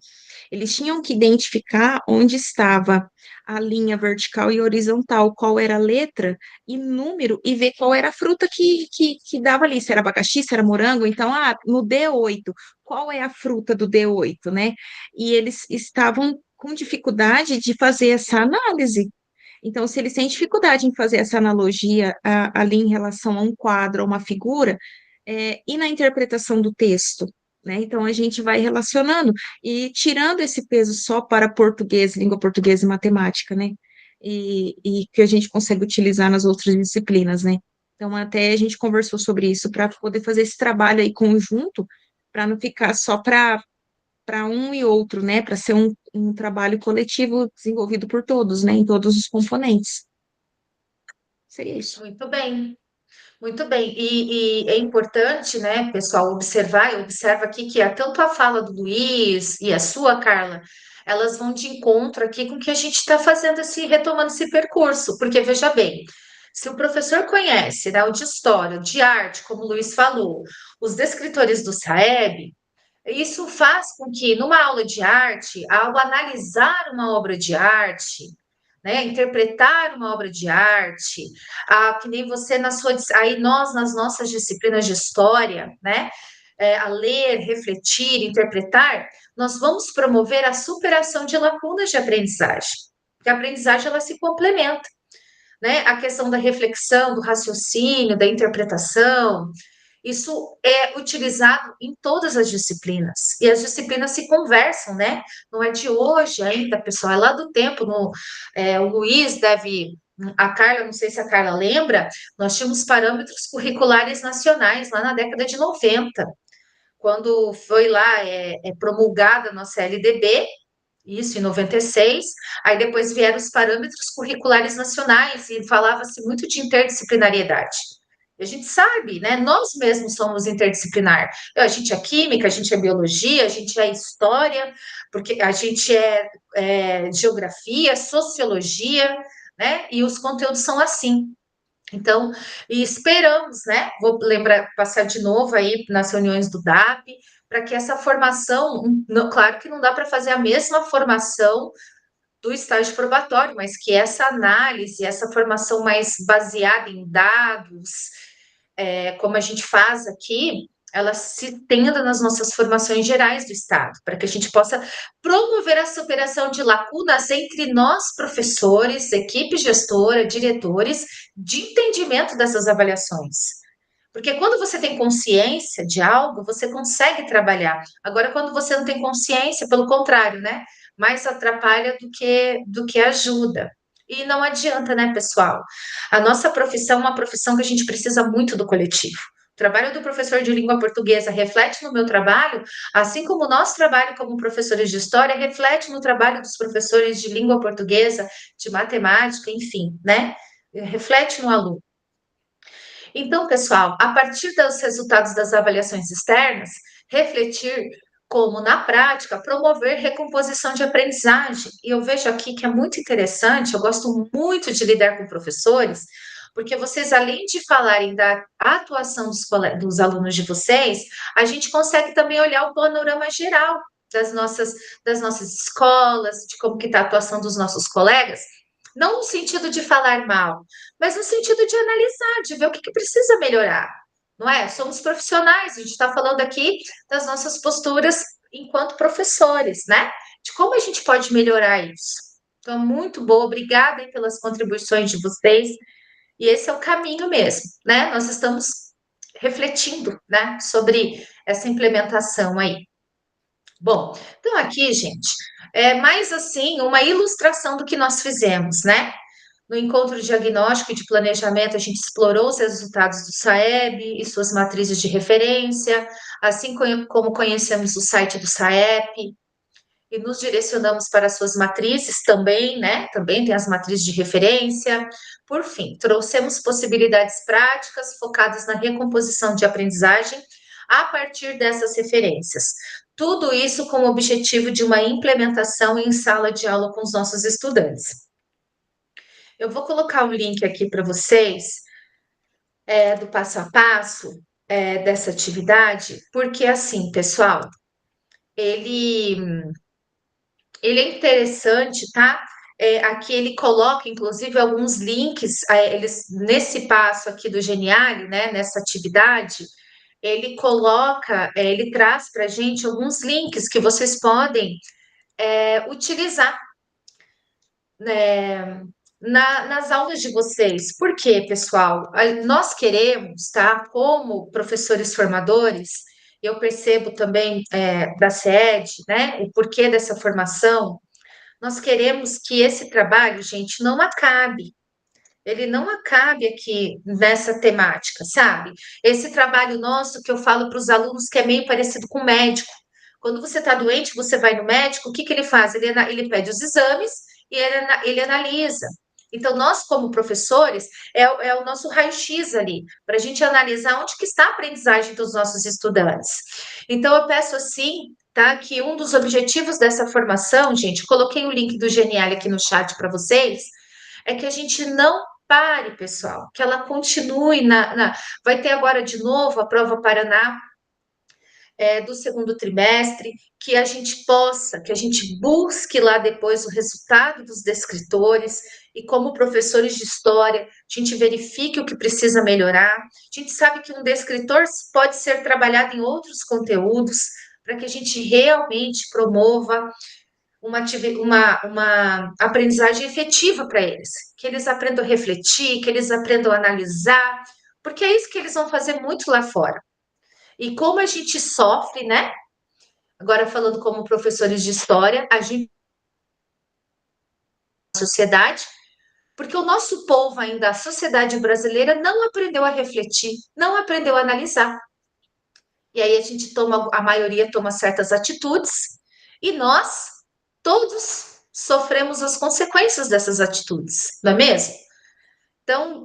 eles tinham que identificar onde estava a linha vertical e horizontal, qual era a letra e número, e ver qual era a fruta que dava ali, se era abacaxi, se era morango. Então, no D8, qual é a fruta do D8, né? E eles estavam com dificuldade de fazer essa análise. Então, se eles têm dificuldade em fazer essa analogia ali em relação a um quadro, a uma figura, e na interpretação do texto, né? Então, a gente vai relacionando e tirando esse peso só para português, língua portuguesa e matemática, né? E que a gente consegue utilizar nas outras disciplinas, né? Então, até a gente conversou sobre isso para poder fazer esse trabalho aí conjunto, para não ficar só para um e outro, né? Para ser um trabalho coletivo desenvolvido por todos, né? Em todos os componentes. Seria isso. Muito bem. Muito bem, e é importante, né, pessoal, observar, eu observo aqui que tanto a fala do Luiz e a sua, Carla, elas vão de encontro aqui com o que a gente está fazendo, retomando esse percurso, porque veja bem, se o professor conhece, né, o de história, o de arte, como o Luiz falou, os descritores do SAEB, isso faz com que, numa aula de arte, ao analisar uma obra de arte, né, interpretar uma obra de arte, que nem você aí nós nas nossas disciplinas de história, né, a ler, refletir, interpretar, nós vamos promover a superação de lacunas de aprendizagem, porque a aprendizagem ela se complementa, né, a questão da reflexão, do raciocínio, da interpretação, isso é utilizado em todas as disciplinas, e as disciplinas se conversam, né? Não é de hoje ainda, pessoal, é lá do tempo. O Luiz deve, a Carla, não sei se a Carla lembra, nós tínhamos parâmetros curriculares nacionais lá na década de 90, quando foi lá promulgada a nossa LDB, isso em 96, aí depois vieram os parâmetros curriculares nacionais e falava-se muito de interdisciplinariedade. A gente sabe, né? Nós mesmos somos interdisciplinar. A gente é química, a gente é biologia, a gente é história, porque a gente é geografia, sociologia, né? E os conteúdos são assim. Então, e esperamos, né? Vou lembrar, passar de novo aí nas reuniões do DAP, para que essa formação, claro que não dá para fazer a mesma formação do estágio probatório, mas que essa análise, essa formação mais baseada em dados, como a gente faz aqui, ela se estenda nas nossas formações gerais do Estado, para que a gente possa promover a superação de lacunas entre nós, professores, equipe gestora, diretores, de entendimento dessas avaliações. Porque quando você tem consciência de algo, você consegue trabalhar. Agora, quando você não tem consciência, pelo contrário, né? Mais atrapalha do que ajuda. E não adianta, né, pessoal? A nossa profissão é uma profissão que a gente precisa muito do coletivo. O trabalho do professor de língua portuguesa reflete no meu trabalho, assim como o nosso trabalho como professores de história reflete no trabalho dos professores de língua portuguesa, de matemática, enfim, né? Reflete no aluno. Então, pessoal, a partir dos resultados das avaliações externas, refletir como, na prática, promover recomposição de aprendizagem. E eu vejo aqui que é muito interessante, eu gosto muito de lidar com professores, porque vocês, além de falarem da atuação dos alunos de vocês, a gente consegue também olhar o panorama geral das nossas escolas, de como que está a atuação dos nossos colegas, não no sentido de falar mal, mas no sentido de analisar, de ver o que, que precisa melhorar, não é? Somos profissionais, a gente está falando aqui das nossas posturas enquanto professores, né? De como a gente pode melhorar isso. Então, muito boa, obrigada aí pelas contribuições de vocês, e esse é o caminho mesmo, né? Nós estamos refletindo, né, sobre essa implementação aí. Bom, então aqui, gente, é mais assim uma ilustração do que nós fizemos, né? No encontro de diagnóstico e de planejamento, a gente explorou os resultados do SAEB e suas matrizes de referência, assim como conhecemos o site do SAEP, e nos direcionamos para suas matrizes também, né? Também tem as matrizes de referência. Por fim, trouxemos possibilidades práticas focadas na recomposição de aprendizagem a partir dessas referências. Tudo isso com o objetivo de uma implementação em sala de aula com os nossos estudantes. Eu vou colocar o link aqui para vocês, do passo a passo, dessa atividade, porque assim, pessoal, ele, ele é interessante, tá? Aqui ele coloca, inclusive, alguns links, nesse passo aqui do Geniali, né, nessa atividade, ele coloca, ele traz para a gente alguns links que vocês podem utilizar, né, nas aulas de vocês. Por quê, pessoal? Nós queremos, tá? Como professores formadores, eu percebo também da SED, né? O porquê dessa formação. Nós queremos que esse trabalho, gente, não acabe. Ele não acabe aqui nessa temática, sabe? Esse trabalho nosso que eu falo para os alunos que é meio parecido com médico. Quando você está doente, você vai no médico, o que que ele faz? Ele pede os exames e ele analisa. Então, nós, como professores, é o nosso raio-x ali, para a gente analisar onde que está a aprendizagem dos nossos estudantes. Então, eu peço assim, tá, que um dos objetivos dessa formação, gente, coloquei o link do Genial aqui no chat para vocês, é que a gente não pare, pessoal, que ela continue vai ter agora de novo a prova Paraná do segundo trimestre, que a gente possa, que a gente busque lá depois o resultado dos descritores e como professores de história, a gente verifique o que precisa melhorar. A gente sabe que um descritor pode ser trabalhado em outros conteúdos para que a gente realmente promova uma aprendizagem efetiva para eles, que eles aprendam a refletir, que eles aprendam a analisar, porque é isso que eles vão fazer muito lá fora. E como a gente sofre, né? Agora falando como professores de história, a gente sociedade, porque o nosso povo ainda, a sociedade brasileira, não aprendeu a refletir, não aprendeu a analisar. E aí a maioria toma certas atitudes, e nós, todos, sofremos as consequências dessas atitudes, não é mesmo? Então,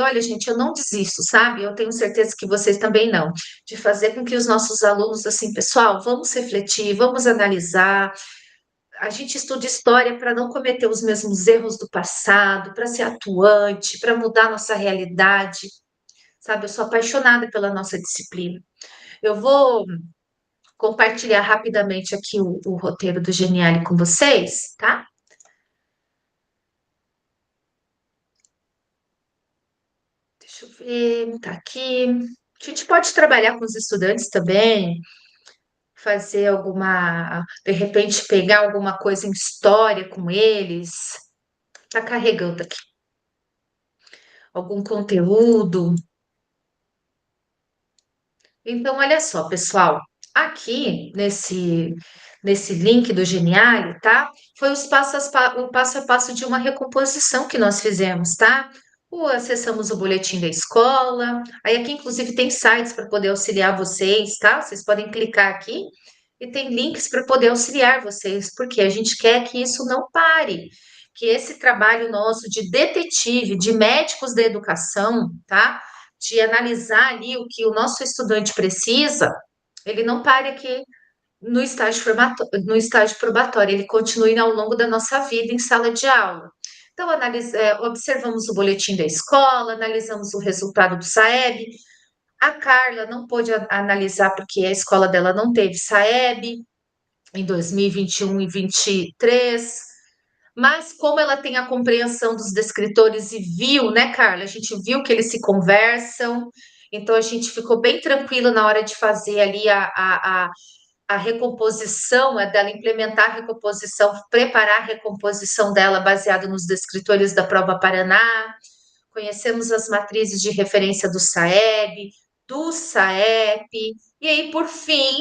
olha, gente, eu não desisto, sabe? Eu tenho certeza que vocês também não, de fazer com que os nossos alunos, assim, pessoal, vamos refletir, vamos analisar. A gente estuda história para não cometer os mesmos erros do passado, para ser atuante, para mudar nossa realidade, sabe? Eu sou apaixonada pela nossa disciplina. Eu vou compartilhar rapidamente aqui o roteiro do Geniale com vocês, tá? Deixa eu ver, tá aqui. A gente pode trabalhar com os estudantes também, fazer de repente pegar alguma coisa em história com eles. Tá carregando aqui. Algum conteúdo. Então, olha só, pessoal, Aqui, nesse link do Geniali, tá? Foi o passo a passo de uma recomposição que nós fizemos, tá? Acessamos o boletim da escola, aí aqui, inclusive, tem sites para poder auxiliar vocês, tá? Vocês podem clicar aqui e tem links para poder auxiliar vocês, porque a gente quer que isso não pare, que esse trabalho nosso de detetive, de médicos da educação, tá? De analisar ali o que o nosso estudante precisa, ele não pare aqui no estágio probatório, ele continue ao longo da nossa vida em sala de aula. Então, observamos o boletim da escola, analisamos o resultado do SAEB. A Carla não pôde analisar porque a escola dela não teve SAEB em 2021 e 2023. Mas como ela tem a compreensão dos descritores e viu, né, Carla? A gente viu que eles se conversam, então a gente ficou bem tranquilo na hora de fazer ali a recomposição, dela implementar a recomposição, preparar a recomposição dela baseado nos descritores da prova Paraná. Conhecemos as matrizes de referência do SAEB, do SAEP, e aí, por fim,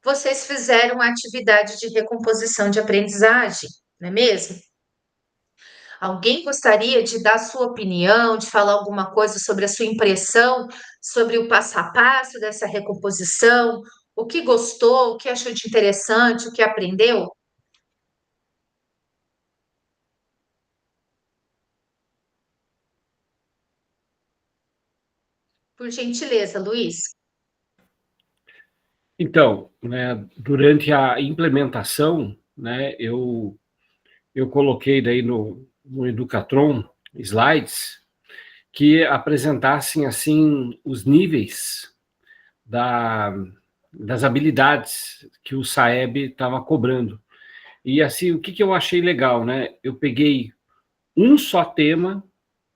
vocês fizeram a atividade de recomposição de aprendizagem, não é mesmo? Alguém gostaria de dar sua opinião, de falar alguma coisa sobre a sua impressão, sobre o passo a passo dessa recomposição? O que gostou, o que achou de interessante, o que aprendeu? Por gentileza, Luiz. Então, né, durante a implementação, né, eu coloquei daí no Educatron slides que apresentassem assim os níveis das habilidades que o SAEB estava cobrando. E assim, o que eu achei legal, né? Eu peguei um só tema,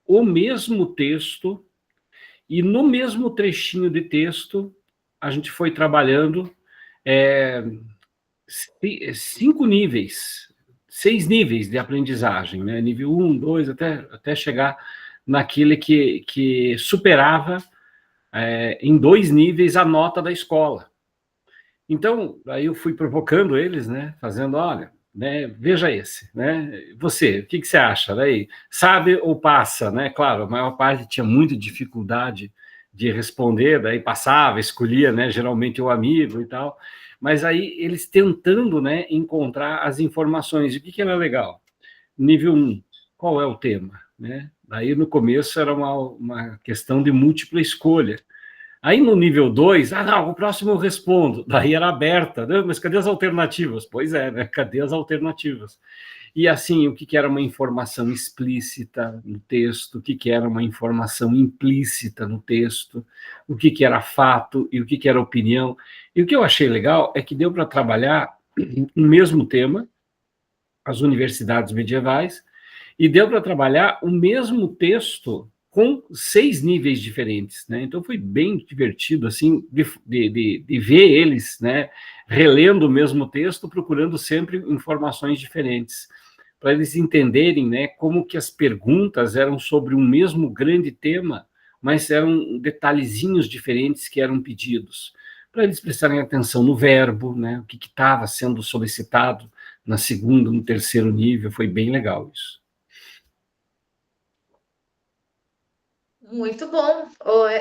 o mesmo texto, e no mesmo trechinho de texto a gente foi trabalhando é, 5 níveis, 6 níveis de aprendizagem, né? Nível 1, 2, até chegar naquele que superava em 2 níveis a nota da escola. Então, aí eu fui provocando eles, né? Fazendo, olha, né, veja esse, né? Você, o que você acha? Daí, sabe ou passa, né? Claro, a maior parte tinha muita dificuldade de responder, daí passava, escolhia, né? Geralmente o amigo e tal. Mas aí eles tentando, né, encontrar as informações. E o que era legal? Nível 1, qual é o tema? Né? Aí no começo era uma questão de múltipla escolha. Aí no nível 2, não, o próximo eu respondo. Daí era aberta, né? Mas cadê as alternativas? Pois é, né? Cadê as alternativas? E assim, o que era uma informação explícita no texto, o que era uma informação implícita no texto, o que era fato e o que era opinião. E o que eu achei legal é que deu para trabalhar o mesmo tema, as universidades medievais, e deu para trabalhar o mesmo texto com 6 níveis diferentes, né? Então foi bem divertido, assim, de ver eles, né, relendo o mesmo texto, procurando sempre informações diferentes, para eles entenderem, né, como que as perguntas eram sobre um mesmo grande tema, mas eram detalhezinhos diferentes que eram pedidos, para eles prestarem atenção no verbo, né, o que estava sendo solicitado na segunda, no terceiro nível, foi bem legal isso. Muito bom.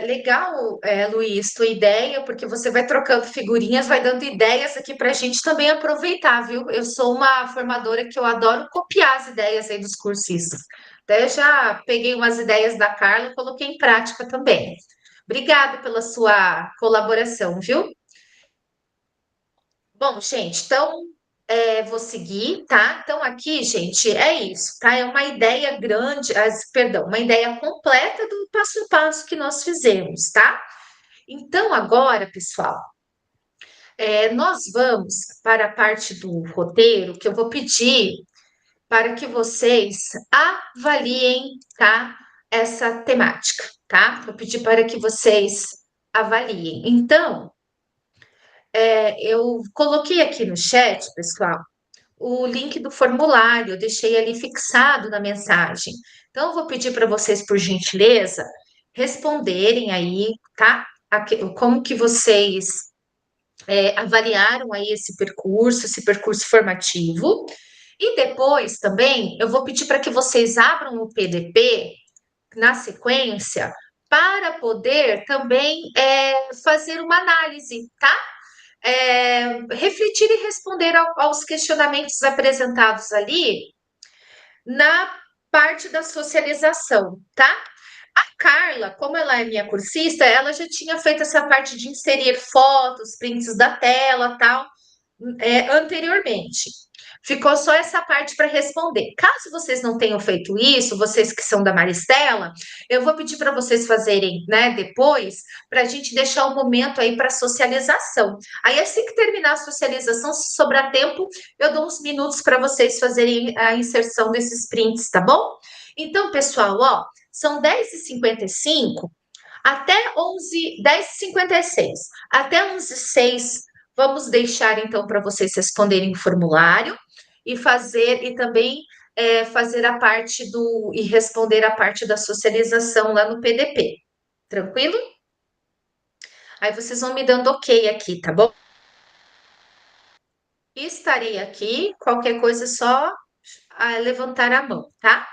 Legal, Luiz, tua ideia, porque você vai trocando figurinhas, vai dando ideias aqui para a gente também aproveitar, viu? Eu sou uma formadora que eu adoro copiar as ideias aí dos cursistas. Até já peguei umas ideias da Carla e coloquei em prática também. Obrigada pela sua colaboração, viu? Bom, gente, então vou seguir, tá? Então, aqui, gente, é isso, tá? É uma ideia grande, perdão, uma ideia completa do passo a passo que nós fizemos, tá? Então, agora, pessoal, nós vamos para a parte do roteiro, que eu vou pedir para que vocês avaliem, tá? Essa temática, tá? Vou pedir para que vocês avaliem. Então, eu coloquei aqui no chat, pessoal, o link do formulário, eu deixei ali fixado na mensagem. Então, eu vou pedir para vocês, por gentileza, responderem aí, tá? Como que vocês avaliaram aí esse percurso formativo, e depois também eu vou pedir para que vocês abram o PDP na sequência para poder também fazer uma análise, tá? Refletir e responder aos questionamentos apresentados ali na parte da socialização, tá? A Carla, como ela é minha cursista, ela já tinha feito essa parte de inserir fotos, prints da tela, tal, anteriormente. Ficou só essa parte para responder. Caso vocês não tenham feito isso, vocês que são da Maristela, eu vou pedir para vocês fazerem, né, depois, para a gente deixar um momento aí para socialização. Aí, assim que terminar a socialização, se sobrar tempo, eu dou uns minutos para vocês fazerem a inserção desses prints, tá bom? Então, pessoal, ó, são 10h55 até 10h56, até 11h06. Vamos deixar então para vocês responderem o formulário e também fazer a parte e responder a parte da socialização lá no PDP. Tranquilo? Aí vocês vão me dando ok aqui, tá bom? Estarei aqui, qualquer coisa é só levantar a mão, tá?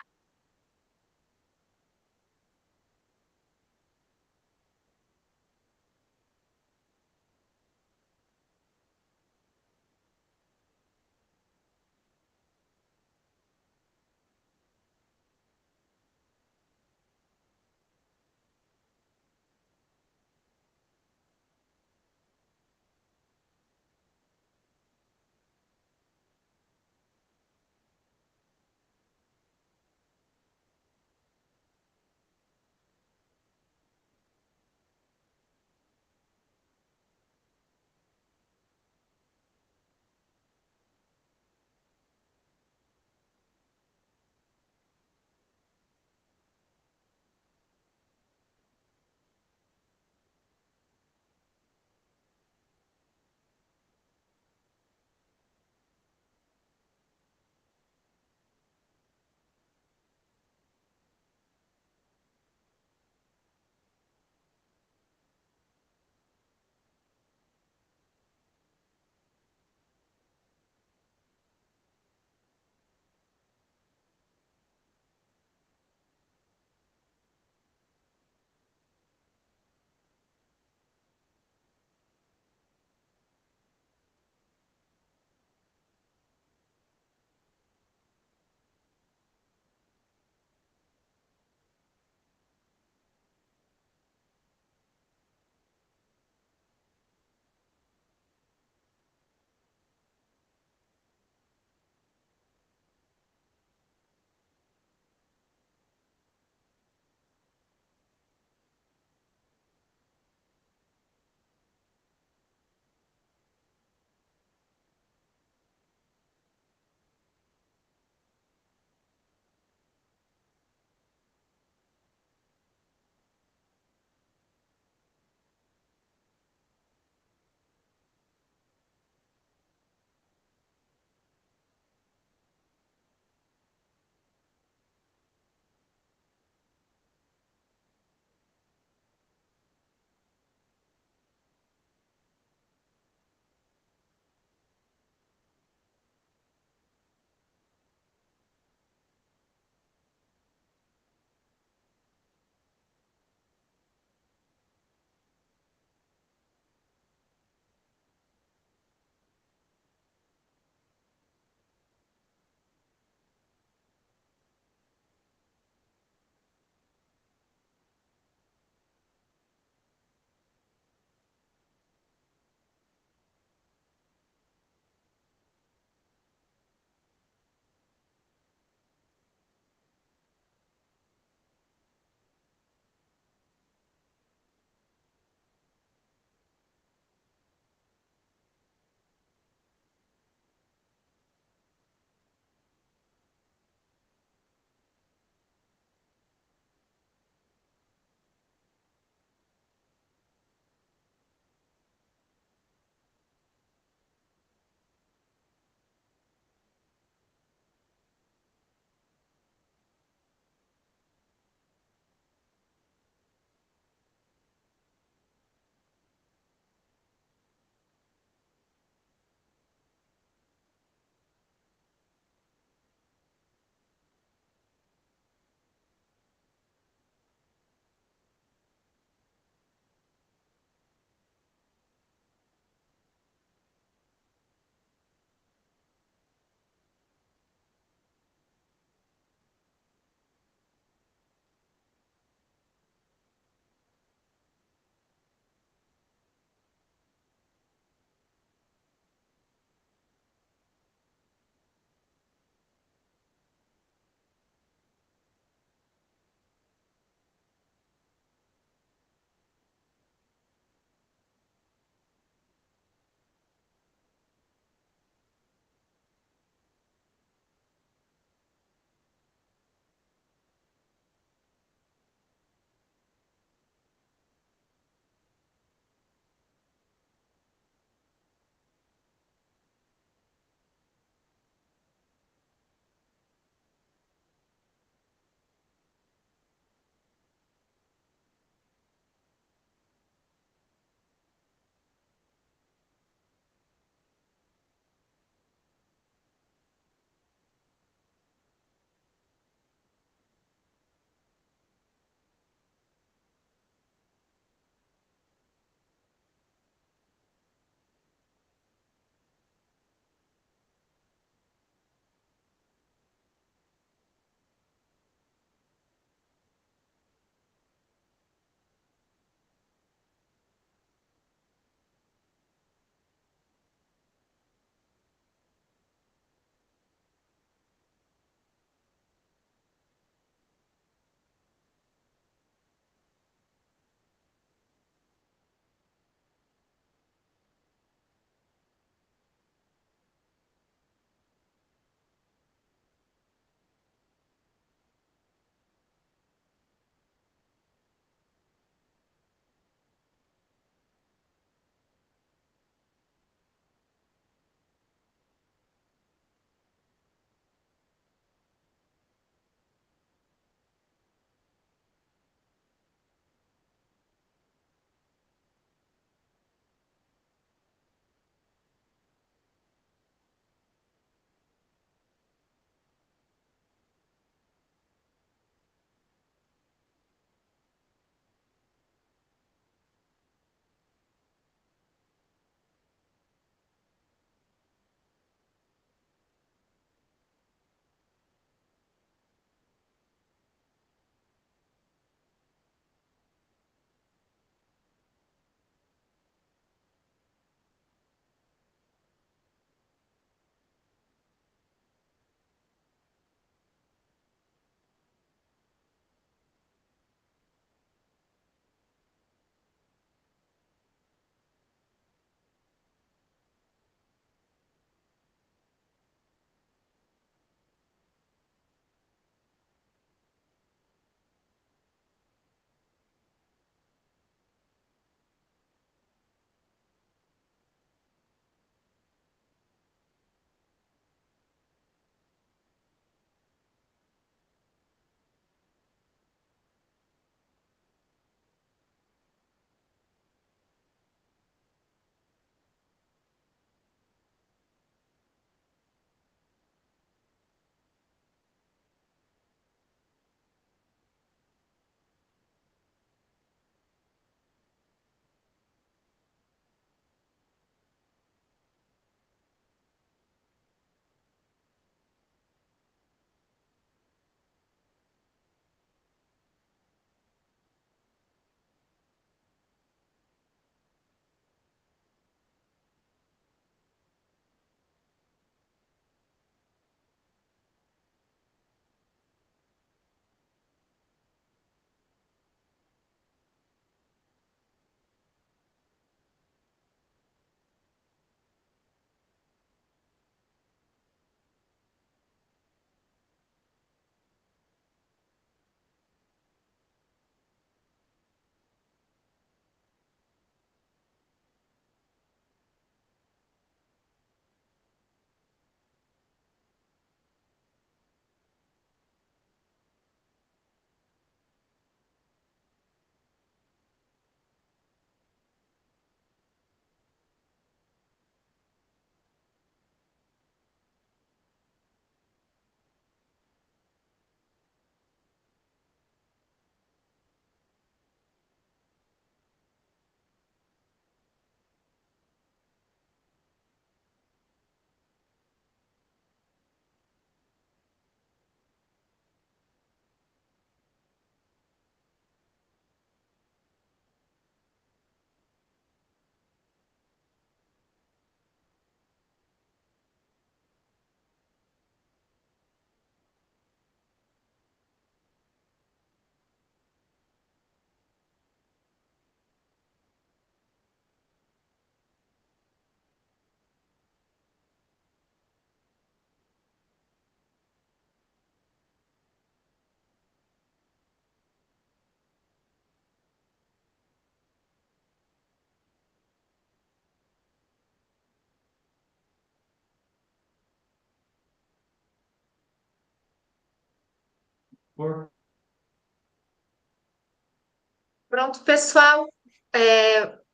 Pronto, pessoal?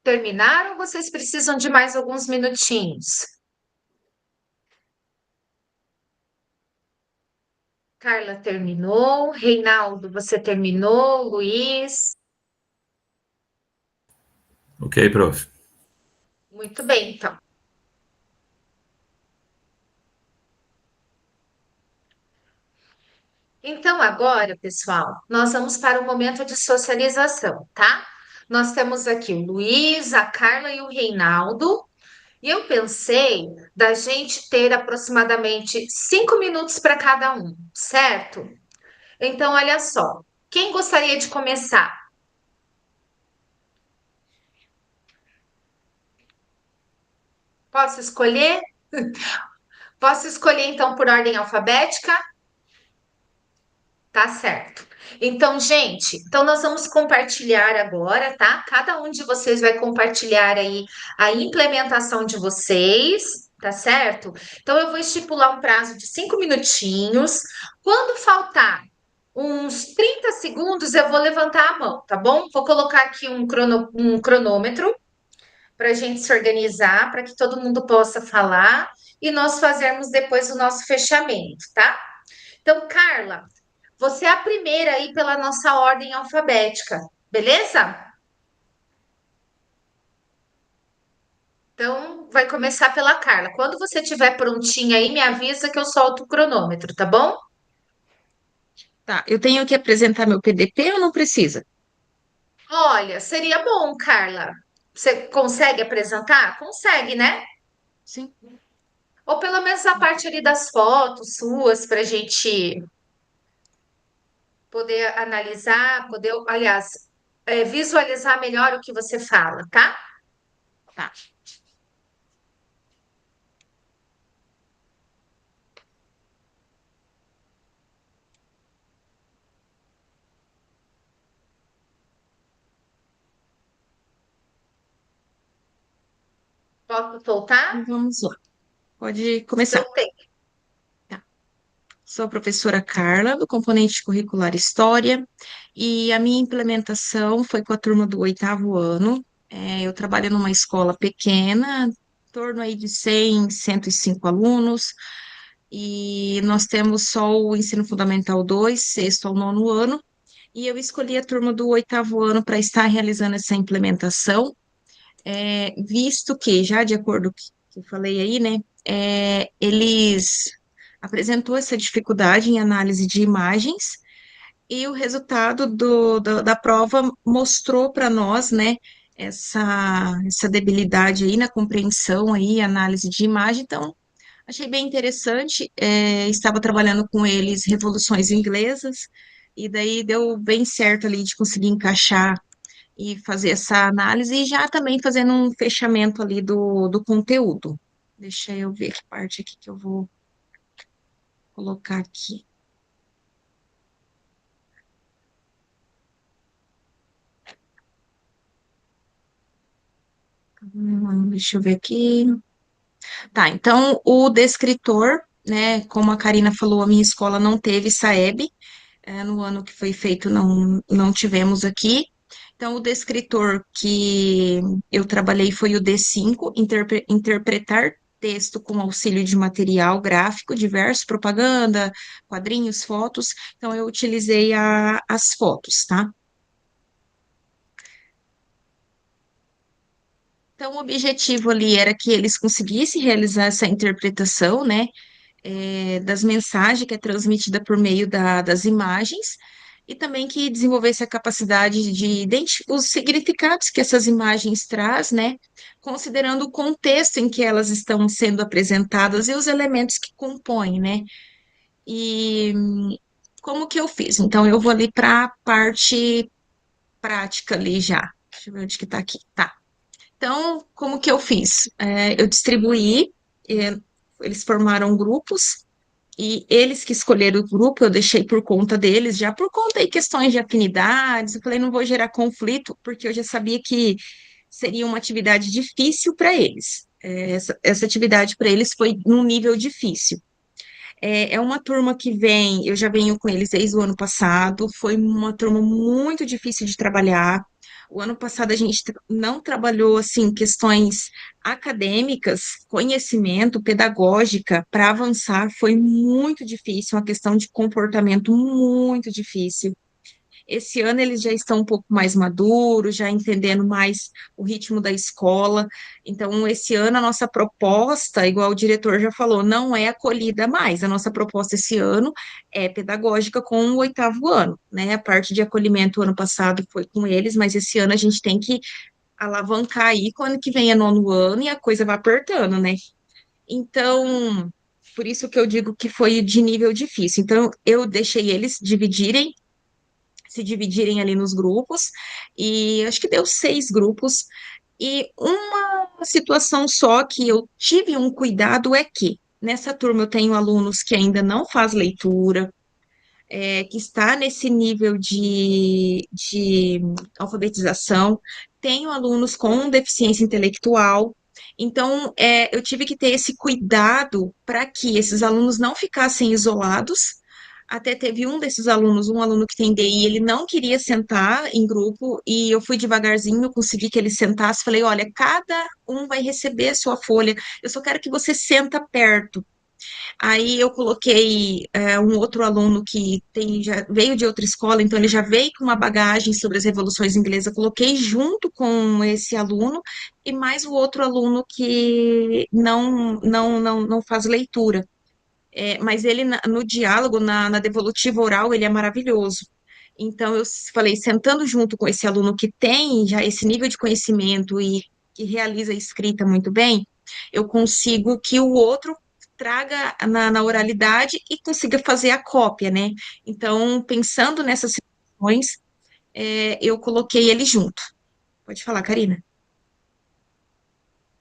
Terminaram ou vocês precisam de mais alguns minutinhos? Carla terminou, Reinaldo, você terminou, Luiz? Ok, prof. Muito bem, então. Então, agora, pessoal, nós vamos para o momento de socialização, tá? Nós temos aqui o Luiz, a Carla e o Reinaldo, e eu pensei da gente ter aproximadamente 5 minutos para cada um, certo? Então, olha só, quem gostaria de começar? Posso escolher? Posso escolher, então, por ordem alfabética? Tá certo. Então, gente, então nós vamos compartilhar agora, tá? Cada um de vocês vai compartilhar aí a implementação de vocês, tá certo? Então, eu vou estipular um prazo de 5 minutinhos. Quando faltar uns 30 segundos, eu vou levantar a mão, tá bom? Vou colocar aqui um cronômetro para a gente se organizar, para que todo mundo possa falar e nós fazermos depois o nosso fechamento, tá? Então, Carla, você é a primeira aí pela nossa ordem alfabética, beleza? Então, vai começar pela Carla. Quando você estiver prontinha aí, me avisa que eu solto o cronômetro, tá bom? Tá, eu tenho que apresentar meu PDP ou não precisa? Olha, seria bom, Carla. Você consegue apresentar? Consegue, né? Sim. Ou pelo menos a parte ali das fotos suas, para a gente poder analisar, poder, aliás, visualizar melhor o que você fala, tá? Tá. Posso soltar? Vamos lá. Pode começar. Soltei. Sou a professora Carla, do componente curricular História, e a minha implementação foi com a turma do 8º ano. Eu trabalho numa escola pequena, em torno aí de 100, 105 alunos, e nós temos só o ensino fundamental 2, sexto ao nono ano, e eu escolhi a turma do 8º ano para estar realizando essa implementação, visto que, já de acordo com o que eu falei aí, né, eles apresentou essa dificuldade em análise de imagens e o resultado da prova mostrou para nós, né, essa debilidade aí na compreensão aí, análise de imagem, então achei bem interessante, estava trabalhando com eles revoluções inglesas, e daí deu bem certo ali de conseguir encaixar e fazer essa análise e já também fazendo um fechamento ali do conteúdo. Deixa eu ver que parte aqui que eu vou colocar aqui. Deixa eu ver aqui. Tá, então o descritor, né, como a Karina falou, a minha escola não teve SAEB, no ano que foi feito não tivemos aqui. Então, o descritor que eu trabalhei foi o D5, interpretar texto com auxílio de material gráfico diverso, propaganda, quadrinhos, fotos. Então, eu utilizei as fotos, tá? Então, o objetivo ali era que eles conseguissem realizar essa interpretação, né, das mensagens que é transmitida por meio das imagens, e também que desenvolvesse a capacidade de identificar os significados que essas imagens traz, né, considerando o contexto em que elas estão sendo apresentadas e os elementos que compõem, né. E como que eu fiz? Então, eu vou ali para a parte prática ali já. Deixa eu ver onde que tá aqui. Tá. Então, como que eu fiz? Eu distribuí, eles formaram grupos, e eles que escolheram o grupo, eu deixei por conta deles, já por conta de questões de afinidades, eu falei, não vou gerar conflito, porque eu já sabia que seria uma atividade difícil para eles. Essa atividade para eles foi num nível difícil. É uma turma que vem, eu já venho com eles desde o ano passado, foi uma turma muito difícil de trabalhar. O ano passado a gente não trabalhou assim questões acadêmicas, conhecimento, pedagógica para avançar, foi muito difícil, uma questão de comportamento muito difícil. Esse ano eles já estão um pouco mais maduros, já entendendo mais o ritmo da escola. Então, esse ano a nossa proposta, igual o diretor já falou, não é acolhida mais. A nossa proposta esse ano é pedagógica com o oitavo ano, né? A parte de acolhimento ano passado foi com eles, mas esse ano a gente tem que alavancar aí quando que vem é nono ano e a coisa vai apertando, né? Então, por isso que eu digo que foi de nível difícil. Então, eu deixei eles se dividirem ali nos grupos, e acho que deu 6 grupos. E uma situação só que eu tive um cuidado é que nessa turma eu tenho alunos que ainda não faz leitura, que está nesse nível de alfabetização, tenho alunos com deficiência intelectual. Então, eu tive que ter esse cuidado para que esses alunos não ficassem isolados. Até teve um desses alunos, um aluno que tem DI, ele não queria sentar em grupo e eu fui devagarzinho, consegui que ele sentasse. Falei: olha, cada um vai receber a sua folha, eu só quero que você senta perto. Aí eu coloquei um outro aluno que já veio de outra escola, então ele já veio com uma bagagem sobre as revoluções inglesas, coloquei junto com esse aluno e mais o outro aluno que não faz leitura. Mas ele no diálogo, na devolutiva oral, ele é maravilhoso. Então eu falei, sentando junto com esse aluno que tem já esse nível de conhecimento e que realiza a escrita muito bem, eu consigo que o outro traga na oralidade e consiga fazer a cópia, né? Então, pensando nessas situações, eu coloquei ele junto. Pode falar, Karina.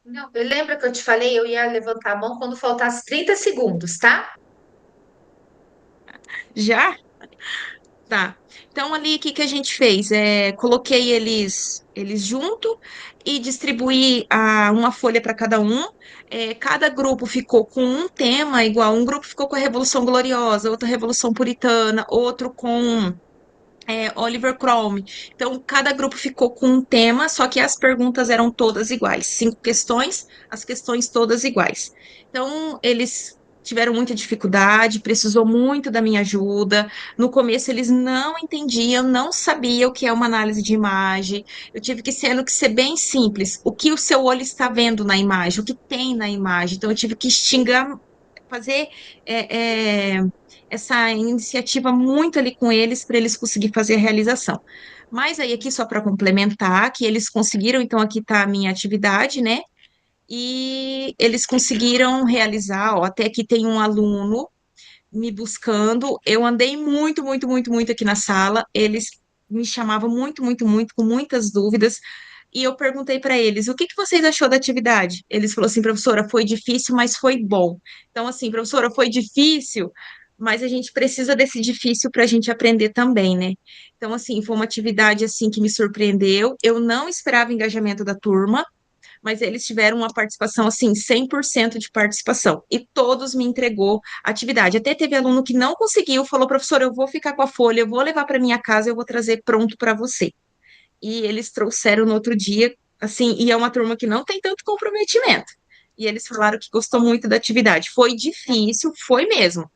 Não, eu lembro que eu te falei, eu ia levantar a mão quando faltasse 30 segundos, tá? Já? Tá. Então, ali, o que que a gente fez? Coloquei eles junto e distribuí uma folha para cada um. Cada grupo ficou com um tema igual. Um grupo ficou com a Revolução Gloriosa, outro Revolução Puritana, outro com Oliver Cromwell. Então, cada grupo ficou com um tema, só que as perguntas eram todas iguais. 5 questões, as questões todas iguais. Então, eles tiveram muita dificuldade, precisou muito da minha ajuda. No começo, eles não entendiam, não sabiam o que é uma análise de imagem. Eu tive que ser bem simples. O que o seu olho está vendo na imagem, o que tem na imagem. Então, eu tive que fazer é, é, essa iniciativa muito ali com eles para eles conseguirem fazer a realização. Mas aí aqui só para complementar, que eles conseguiram, então aqui está a minha atividade, né? E eles conseguiram realizar, ó, até que tem um aluno me buscando. Eu andei muito, muito, muito, muito aqui na sala. Eles me chamavam muito, muito, muito, com muitas dúvidas. E eu perguntei para eles, o que que vocês achou da atividade? Eles falaram assim, professora, foi difícil, mas foi bom. Então, assim, professora, foi difícil, mas a gente precisa desse difícil para a gente aprender também, né? Então, assim, foi uma atividade, assim, que me surpreendeu. Eu não esperava o engajamento da turma, mas eles tiveram uma participação, assim, 100% de participação. E todos me entregou a atividade. Até teve aluno que não conseguiu, falou, professora, eu vou ficar com a folha, eu vou levar para minha casa, eu vou trazer pronto para você. E eles trouxeram no outro dia, assim, e é uma turma que não tem tanto comprometimento. E eles falaram que gostou muito da atividade. Foi difícil, foi mesmo.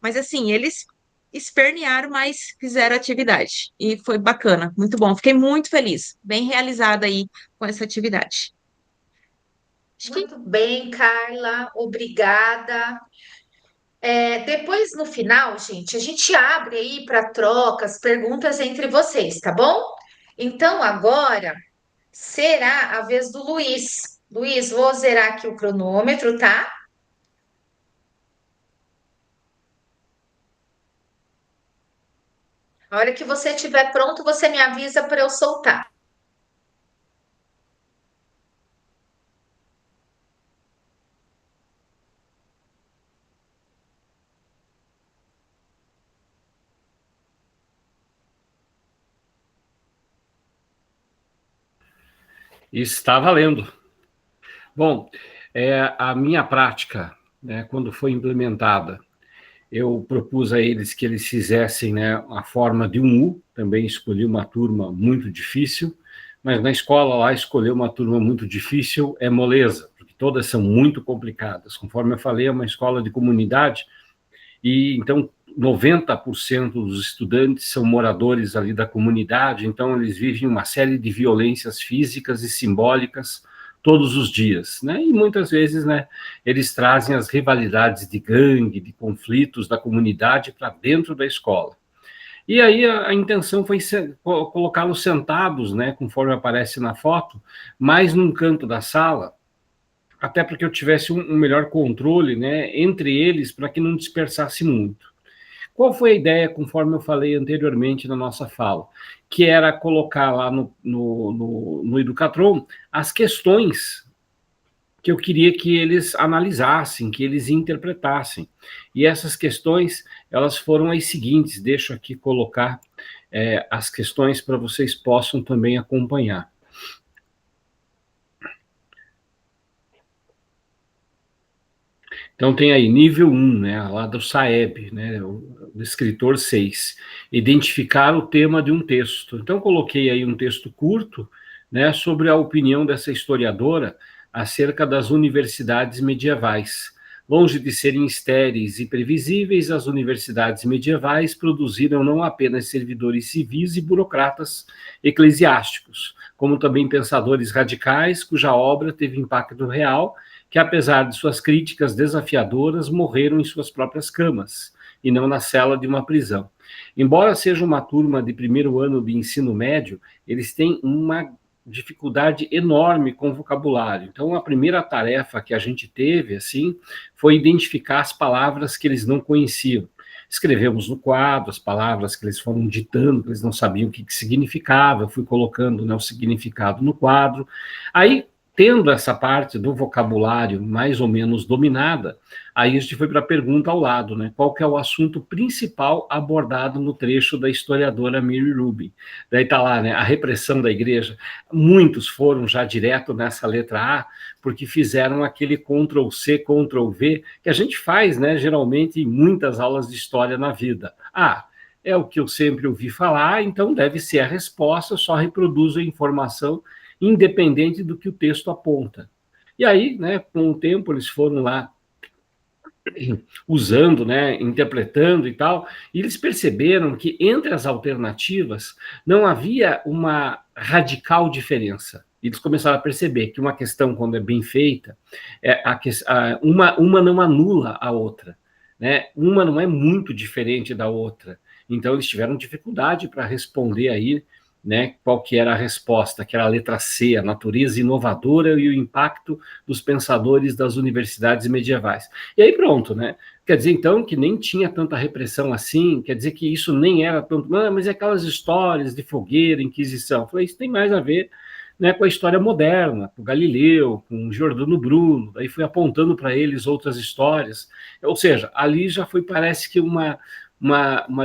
Mas assim, eles espernearam, mas fizeram a atividade. E foi bacana, muito bom. Fiquei muito feliz, bem realizada aí com essa atividade. Acho que Muito bem, Carla, obrigada. Depois, no final, gente, a gente abre aí para trocas, perguntas entre vocês, tá bom? Então, agora será a vez do Luiz. Luiz, vou zerar aqui o cronômetro, tá? A hora que você estiver pronto, você me avisa para eu soltar. Está valendo. Bom, a minha prática, né, quando foi implementada, eu propus a eles que eles fizessem, né, a forma de um U, também escolhi uma turma muito difícil, mas na escola lá escolher uma turma muito difícil é moleza, porque todas são muito complicadas. Conforme eu falei, é uma escola de comunidade, e então 90% dos estudantes são moradores ali da comunidade, então eles vivem uma série de violências físicas e simbólicas todos os dias, né? E muitas vezes, né, eles trazem as rivalidades de gangue, de conflitos da comunidade para dentro da escola. E aí a intenção foi colocá-los sentados, né, conforme aparece na foto, mais num canto da sala, até para que eu tivesse um melhor controle, né, entre eles, para que não dispersasse muito. Qual foi a ideia, conforme eu falei anteriormente na nossa fala? Que era colocar lá no Educatron as questões que eu queria que eles analisassem, que eles interpretassem. E essas questões, elas foram as seguintes, deixo aqui colocar as questões para vocês possam também acompanhar. Então tem aí nível 1, né, lá do SAEB, né, do escritor 6, identificar o tema de um texto. Então coloquei aí um texto curto, né, sobre a opinião dessa historiadora acerca das universidades medievais. Longe de serem estéreis e previsíveis, as universidades medievais produziram não apenas servidores civis e burocratas eclesiásticos, como também pensadores radicais, cuja obra teve impacto real, que, apesar de suas críticas desafiadoras, morreram em suas próprias camas, e não na cela de uma prisão. Embora seja uma turma de primeiro ano de ensino médio, eles têm uma dificuldade enorme com o vocabulário. Então, a primeira tarefa que a gente teve, assim, foi identificar as palavras que eles não conheciam. Escrevemos no quadro as palavras que eles foram ditando, que eles não sabiam o que significava, eu fui colocando, né, o significado no quadro. Aí, tendo essa parte do vocabulário mais ou menos dominada, aí a gente foi para a pergunta ao lado, né? Qual que é o assunto principal abordado no trecho da historiadora Mary Rubin? Daí está lá, né? A repressão da igreja. Muitos foram já direto nessa letra A, porque fizeram aquele Ctrl+C, Ctrl+V, que a gente faz, né? Geralmente em muitas aulas de história na vida. É o que eu sempre ouvi falar, então deve ser a resposta, eu só reproduzo a informação independente do que o texto aponta. E aí, né, com o tempo, eles foram lá usando, né, interpretando e tal, e eles perceberam que entre as alternativas não havia uma radical diferença. Eles começaram a perceber que uma questão, quando é bem feita, uma não anula a outra, né? Uma não é muito diferente da outra. Então, eles tiveram dificuldade para responder aí, né, qual que era a resposta, que era a letra C, a natureza inovadora e o impacto dos pensadores das universidades medievais. E aí pronto, né? Quer dizer, então, que nem tinha tanta repressão assim, quer dizer que isso nem era tanto... Não, mas é aquelas histórias de fogueira, Inquisição. Eu falei, isso tem mais a ver, né, com a história moderna, com Galileu, com Giordano Bruno, daí fui apontando para eles outras histórias. Ou seja, ali já foi, parece que uma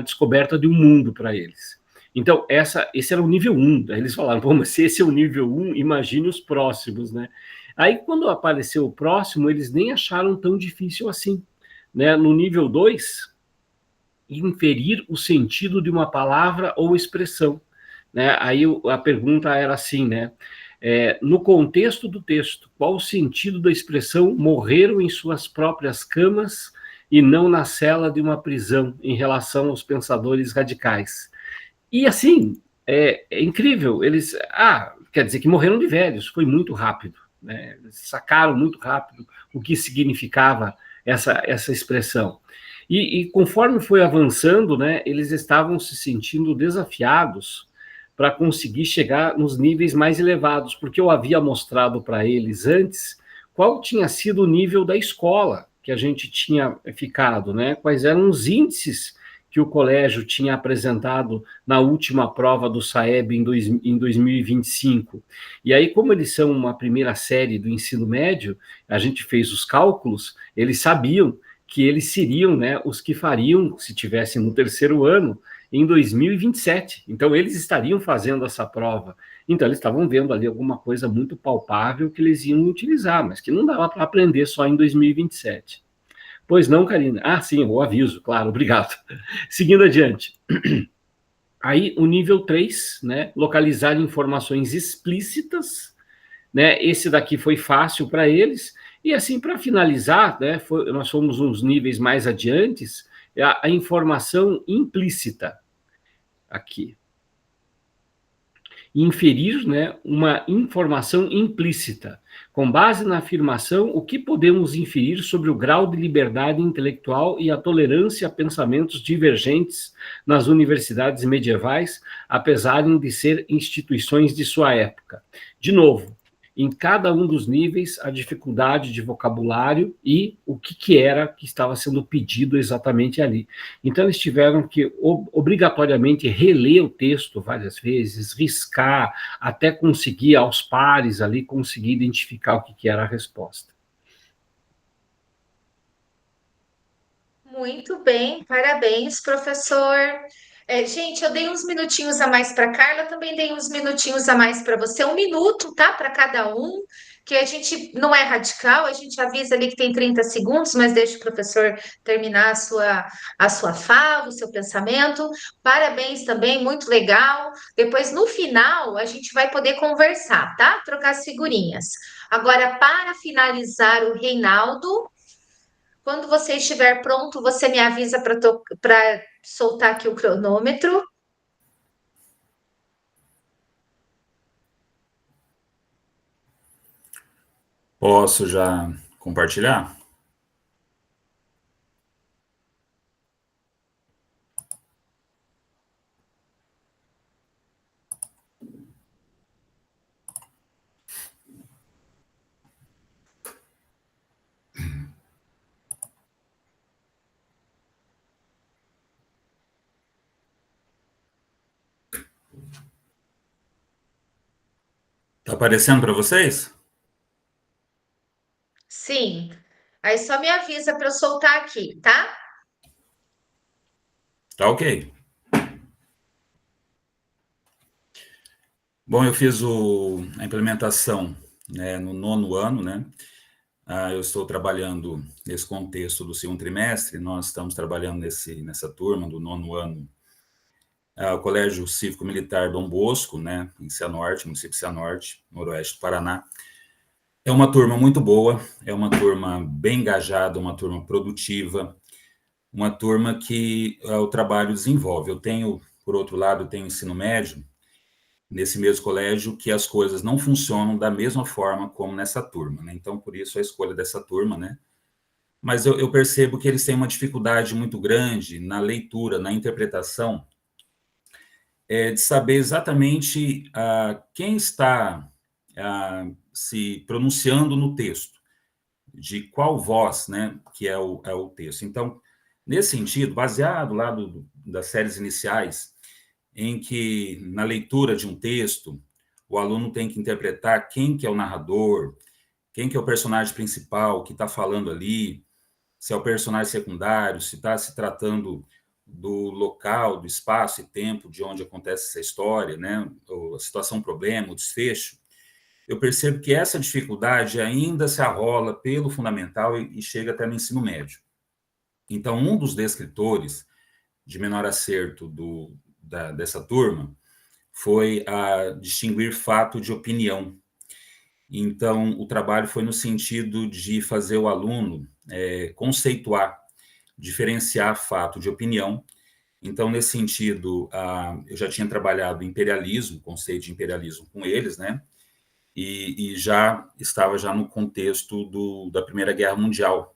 descoberta de um mundo para eles. Então, esse era o nível 1. Daí eles falaram, bom, mas se esse é o nível 1, imagine os próximos, né? Aí, quando apareceu o próximo, eles nem acharam tão difícil assim, né? No nível 2, inferir o sentido de uma palavra ou expressão, né? Aí a pergunta era assim, né? No contexto do texto, qual o sentido da expressão morreram em suas próprias camas e não na cela de uma prisão em relação aos pensadores radicais? E assim, é incrível, eles, quer dizer que morreram de velhos, foi muito rápido, né? Sacaram muito rápido o que significava essa expressão. E conforme foi avançando, né, eles estavam se sentindo desafiados para conseguir chegar nos níveis mais elevados, porque eu havia mostrado para eles antes qual tinha sido o nível da escola que a gente tinha ficado, né? Quais eram os índices que o colégio tinha apresentado na última prova do SAEB em 2025. E aí, como eles são uma primeira série do ensino médio, a gente fez os cálculos, eles sabiam que eles seriam, né, os que fariam, se tivessem no terceiro ano, em 2027. Então, eles estariam fazendo essa prova. Então, eles estavam vendo ali alguma coisa muito palpável que eles iam utilizar, mas que não dava para aprender só em 2027. Pois não, Karina? Ah, sim, o aviso, claro, obrigado. Seguindo adiante. Aí, o nível 3, né, localizar informações explícitas, né, esse daqui foi fácil para eles, e assim, para finalizar, né, nós fomos uns níveis mais adiantes, a informação implícita, aqui. Inferir, né, uma informação implícita. Com base na afirmação, o que podemos inferir sobre o grau de liberdade intelectual e a tolerância a pensamentos divergentes nas universidades medievais, apesar de ser instituições de sua época? De novo, em cada um dos níveis, a dificuldade de vocabulário e o que era que estava sendo pedido exatamente ali. Então, eles tiveram que obrigatoriamente reler o texto várias vezes, riscar, até conseguir, aos pares ali, conseguir identificar o que era a resposta. Muito bem, parabéns, professor. Gente, eu dei uns minutinhos a mais para Carla, também dei uns minutinhos a mais para você, 1 minuto, tá? Para cada um, que a gente não é radical, a gente avisa ali que tem 30 segundos, mas deixa o professor terminar a sua fala, o seu pensamento. Parabéns também, muito legal. Depois, no final, a gente vai poder conversar, tá? Trocar as figurinhas. Agora, para finalizar, o Reinaldo. Quando você estiver pronto, você me avisa para soltar aqui o cronômetro. Posso já compartilhar? Tá aparecendo para vocês? Sim. Aí só me avisa para eu soltar aqui, tá? Tá ok. Bom, eu fiz a implementação, né, no 9º ano, né? Eu estou trabalhando nesse contexto do 2º trimestre, nós estamos trabalhando nessa turma do 9º ano, o Colégio Cívico Militar Dom Bosco, né, em Cianorte, município de Cianorte, noroeste do Paraná. É uma turma muito boa, é uma turma bem engajada, uma turma produtiva, uma turma que o trabalho desenvolve. Eu tenho, por outro lado, tenho ensino médio, nesse mesmo colégio, que as coisas não funcionam da mesma forma como nessa turma, né? Então, por isso a escolha dessa turma, né? Mas eu percebo que eles têm uma dificuldade muito grande na leitura, na interpretação, de saber exatamente quem está se pronunciando no texto, de qual voz, né, que é o texto. Então, nesse sentido, baseado lá das séries iniciais, em que, na leitura de um texto, o aluno tem que interpretar quem que é o narrador, quem que é o personagem principal que está falando ali, se é o personagem secundário, se está se tratando do local, do espaço e tempo de onde acontece essa história, né? A situação, problema, o desfecho. Eu percebo que essa dificuldade ainda se arrola pelo fundamental e chega até no ensino médio. Então, um dos descritores de menor acerto dessa turma foi a distinguir fato de opinião. Então, o trabalho foi no sentido de fazer o aluno conceituar, diferenciar fato de opinião. Então, nesse sentido, eu já tinha trabalhado imperialismo, conceito de imperialismo com eles, né? E já estava no contexto da Primeira Guerra Mundial.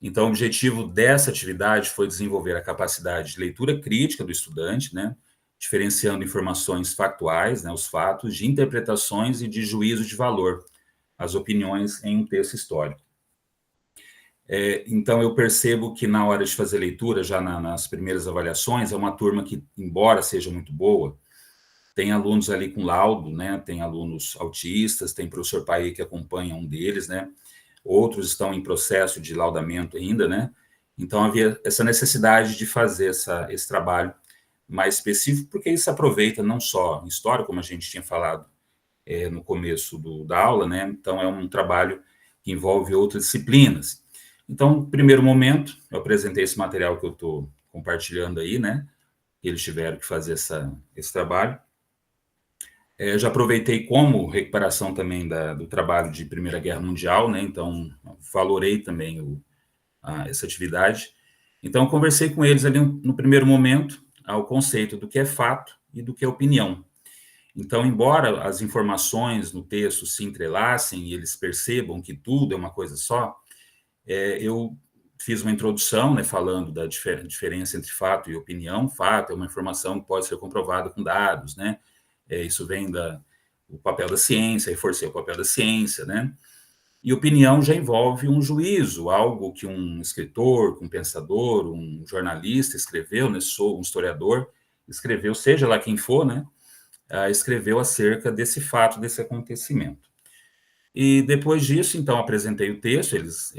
Então, o objetivo dessa atividade foi desenvolver a capacidade de leitura crítica do estudante, né? Diferenciando informações factuais, né, os fatos, de interpretações e de juízo de valor, as opiniões em um texto histórico. Então, eu percebo que na hora de fazer leitura, já nas primeiras avaliações, é uma turma que, embora seja muito boa, tem alunos ali com laudo, né, tem alunos autistas, tem professor Paê que acompanha um deles, né, outros estão em processo de laudamento ainda, né, então havia essa necessidade de fazer esse trabalho mais específico, porque isso aproveita não só em história, como a gente tinha falado no começo da aula, né? Então, é um trabalho que envolve outras disciplinas. Então, no primeiro momento, eu apresentei esse material que eu estou compartilhando aí, né? Eles tiveram que fazer esse trabalho. Já aproveitei como recuperação também do trabalho de Primeira Guerra Mundial, né? Então, valorei também essa atividade. Então, conversei com eles ali no primeiro momento, ao conceito do que é fato e do que é opinião. Então, embora as informações no texto se entrelacem e eles percebam que tudo é uma coisa só, eu fiz uma introdução, né, falando da diferença entre fato e opinião. Fato é uma informação que pode ser comprovada com dados, né? Isso vem do papel da ciência, reforcei o papel da ciência, né? E opinião já envolve um juízo, algo que um escritor, um pensador, um jornalista escreveu, né? Sou um historiador, escreveu, seja lá quem for, né? Escreveu acerca desse fato, desse acontecimento. E depois disso, então, apresentei o texto, eles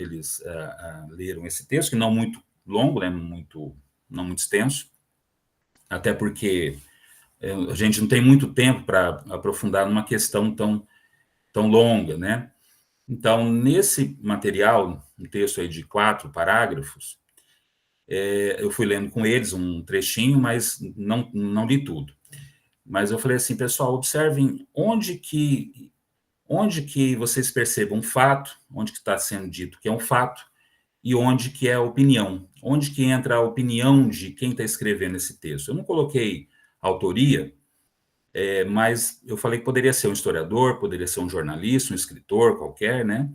leram esse texto, que não muito longo, né? Não muito extenso, até porque a gente não tem muito tempo para aprofundar numa questão tão longa, né? Então, nesse material, um texto aí de 4 parágrafos, eu fui lendo com eles um trechinho, mas não li tudo. Mas eu falei assim, pessoal, observem onde que vocês percebam um fato, onde que está sendo dito que é um fato, e onde que é a opinião, onde que entra a opinião de quem está escrevendo esse texto. Eu não coloquei autoria, mas eu falei que poderia ser um historiador, poderia ser um jornalista, um escritor qualquer, né?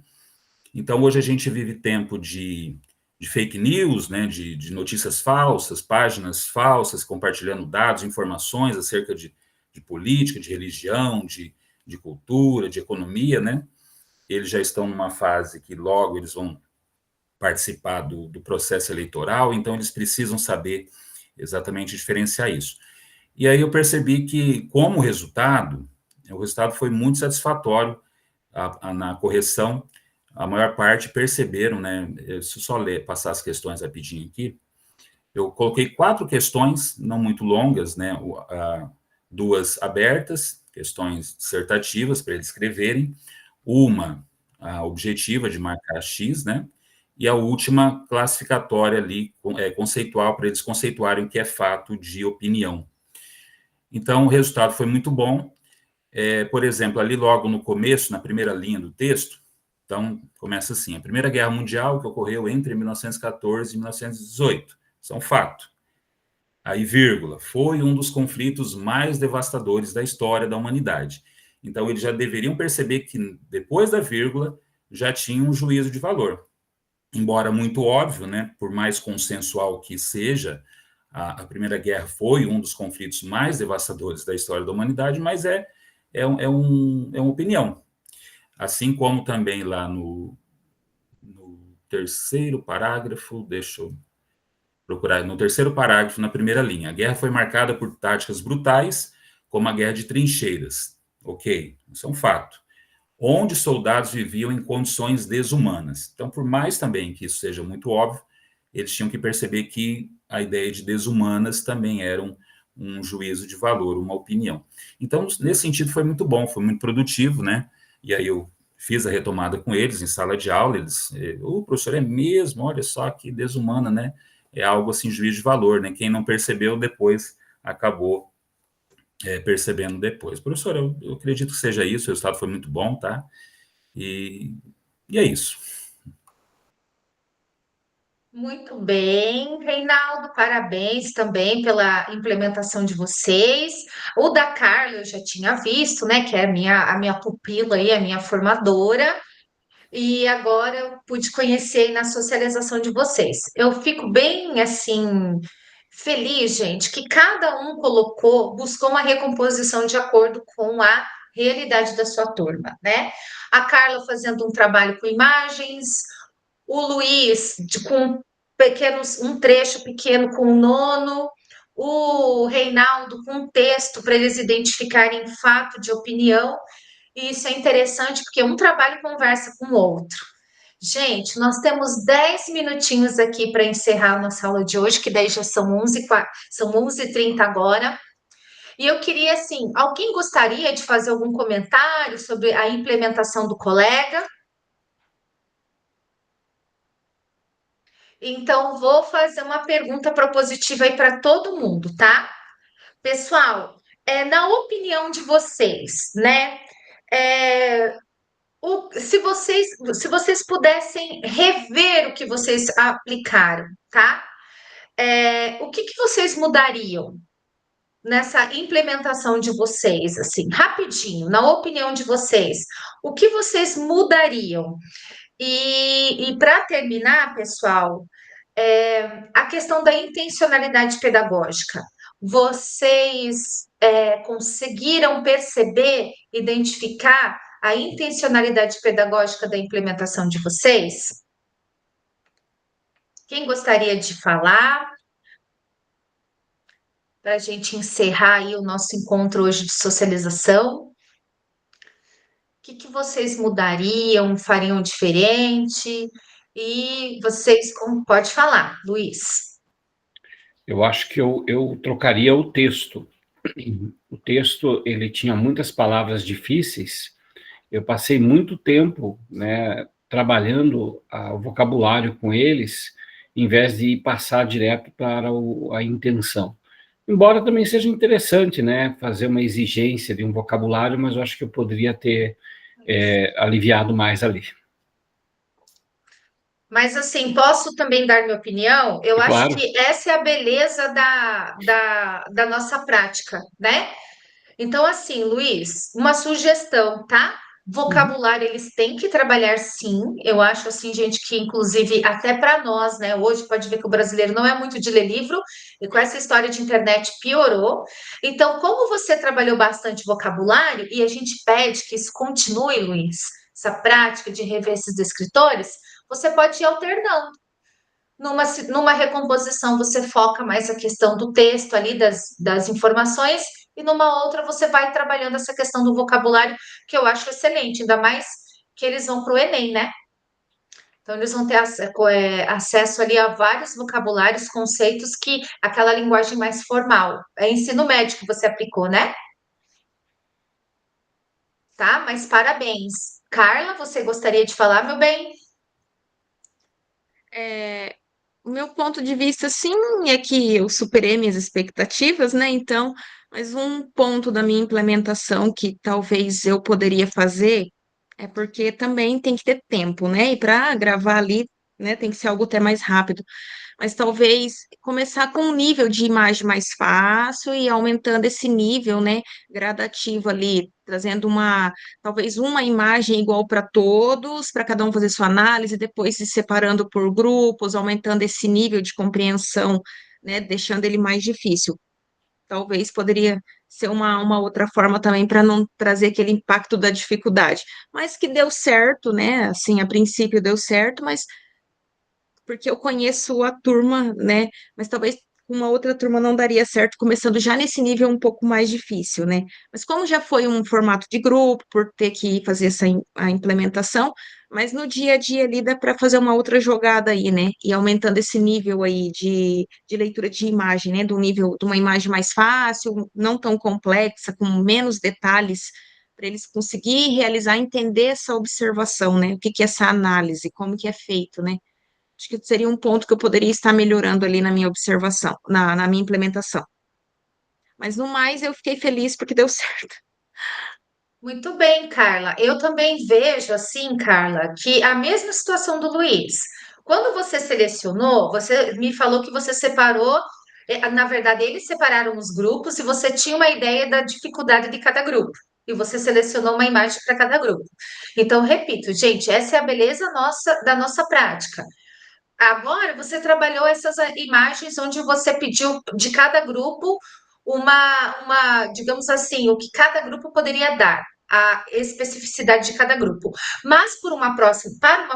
Então, hoje a gente vive tempo de fake news, né? De notícias falsas, páginas falsas, compartilhando dados, informações acerca de política, de religião, de cultura, de economia, né? Eles já estão numa fase que logo eles vão participar do processo eleitoral, então eles precisam saber exatamente diferenciar isso. E aí eu percebi que, como resultado, o resultado foi muito satisfatório na correção. A maior parte perceberam, né? Se eu só passar as questões rapidinho aqui, eu coloquei 4 questões, não muito longas, né? 2 abertas, questões dissertativas para eles escreverem, uma objetiva de marcar X, né? E a última classificatória ali, conceitual, para eles conceituarem o que é fato de opinião. Então, o resultado foi muito bom. Por exemplo, ali logo no começo, na primeira linha do texto, então, começa assim, a Primeira Guerra Mundial, que ocorreu entre 1914 e 1918, isso é um fato. Aí, vírgula, foi um dos conflitos mais devastadores da história da humanidade. Então, eles já deveriam perceber que, depois da vírgula, já tinha um juízo de valor. Embora muito óbvio, né, por mais consensual que seja, a Primeira Guerra foi um dos conflitos mais devastadores da história da humanidade, mas é uma opinião. Assim como também lá no terceiro parágrafo, deixa eu procurar, no terceiro parágrafo, na primeira linha, a guerra foi marcada por táticas brutais, como a guerra de trincheiras. Ok, isso é um fato. Onde soldados viviam em condições desumanas. Então, por mais também que isso seja muito óbvio, eles tinham que perceber que a ideia de desumanas também era um juízo de valor, uma opinião. Então, nesse sentido, foi muito bom, foi muito produtivo, né? E aí eu fiz a retomada com eles em sala de aula, eles, o professor, é mesmo, olha só que desumana, né? É algo assim, juízo de valor, né? Quem não percebeu depois acabou percebendo depois. Professor, eu acredito que seja isso, o resultado foi muito bom, tá? E é isso. Muito bem, Reinaldo, parabéns também pela implementação de vocês. O da Carla eu já tinha visto, né, que é a minha pupila aí, a minha formadora, e agora eu pude conhecer na socialização de vocês. Eu fico bem, assim, feliz, gente, que cada um buscou uma recomposição de acordo com a realidade da sua turma, né? A Carla fazendo um trabalho com imagens, o Luiz com um trecho pequeno com o nono, o Reinaldo com um texto para eles identificarem fato de opinião, e isso é interessante porque um trabalho conversa com o outro. Gente, nós temos 10 minutinhos aqui para encerrar a nossa aula de hoje, que daí já são 11h30 agora. E eu queria, assim, alguém gostaria de fazer algum comentário sobre a implementação do colega? Então, vou fazer uma pergunta propositiva aí para todo mundo, tá? Pessoal, na opinião de vocês, né? é, se vocês pudessem rever o que vocês aplicaram, tá? O que que vocês mudariam nessa implementação de vocês, assim, rapidinho, na opinião de vocês, o que vocês mudariam? E para terminar, pessoal, a questão da intencionalidade pedagógica. Vocês conseguiram perceber, identificar a intencionalidade pedagógica da implementação de vocês? Quem gostaria de falar? Para a gente encerrar aí o nosso encontro hoje de socialização. O que que vocês mudariam, fariam diferente? E vocês, como pode falar, Luiz? Eu acho que eu trocaria o texto. O texto, ele tinha muitas palavras difíceis. Eu passei muito tempo, né, trabalhando o vocabulário com eles, em vez de passar direto para a intenção. Embora também seja interessante, né, fazer uma exigência de um vocabulário, mas eu acho que eu poderia ter aliviado mais ali. Mas, assim, posso também dar minha opinião? Eu E acho claro, que essa é a beleza da nossa prática, né? Então, assim, Luiz, uma sugestão, tá? Vocabulário eles têm que trabalhar sim. Eu acho assim, gente, que inclusive até para nós, né? Hoje pode ver que o brasileiro não é muito de ler livro, e com essa história de internet piorou. Então, como você trabalhou bastante vocabulário, e a gente pede que isso continue, Luiz, essa prática de rever esses escritores, você pode ir alternando. Numa recomposição, você foca mais a questão do texto ali, das informações, e numa outra você vai trabalhando essa questão do vocabulário, que eu acho excelente, ainda mais que eles vão para o Enem, né? Então, eles vão ter acesso ali a vários vocabulários, conceitos que aquela linguagem mais formal. É ensino médio que você aplicou, né? Tá? Mas parabéns. Carla, você gostaria de falar, meu bem? O meu ponto de vista, sim, é que eu superei minhas expectativas, né? Então, mas um ponto da minha implementação que talvez eu poderia fazer é porque também tem que ter tempo, né? E para gravar ali, né, tem que ser algo até mais rápido. Mas talvez começar com um nível de imagem mais fácil e aumentando esse nível, né, gradativo ali, trazendo talvez uma imagem igual para todos, para cada um fazer sua análise, depois se separando por grupos, aumentando esse nível de compreensão, né, deixando ele mais difícil. Talvez poderia ser uma outra forma também para não trazer aquele impacto da dificuldade. Mas que deu certo, né? Assim, a princípio deu certo, mas porque eu conheço a turma, né? Mas talvez com uma outra turma não daria certo, começando já nesse nível um pouco mais difícil, né? Mas como já foi um formato de grupo, por ter que fazer a implementação, mas no dia a dia ali dá para fazer uma outra jogada aí, né? E aumentando esse nível aí de leitura de imagem, né? Do nível de uma imagem mais fácil, não tão complexa, com menos detalhes, para eles conseguirem realizar, entender essa observação, né? O que que é essa análise, como que é feito, né? Acho que seria um ponto que eu poderia estar melhorando ali na minha observação, na minha implementação. Mas no mais, eu fiquei feliz porque deu certo. Muito bem, Carla. Eu também vejo assim, Carla, que a mesma situação do Luiz. Quando você selecionou, você me falou que você separou, na verdade, eles separaram os grupos e você tinha uma ideia da dificuldade de cada grupo. E você selecionou uma imagem para cada grupo. Então, repito, gente, essa é a beleza da nossa prática. Agora, você trabalhou essas imagens onde você pediu de cada grupo digamos assim, o que cada grupo poderia dar, a especificidade de cada grupo. Mas para uma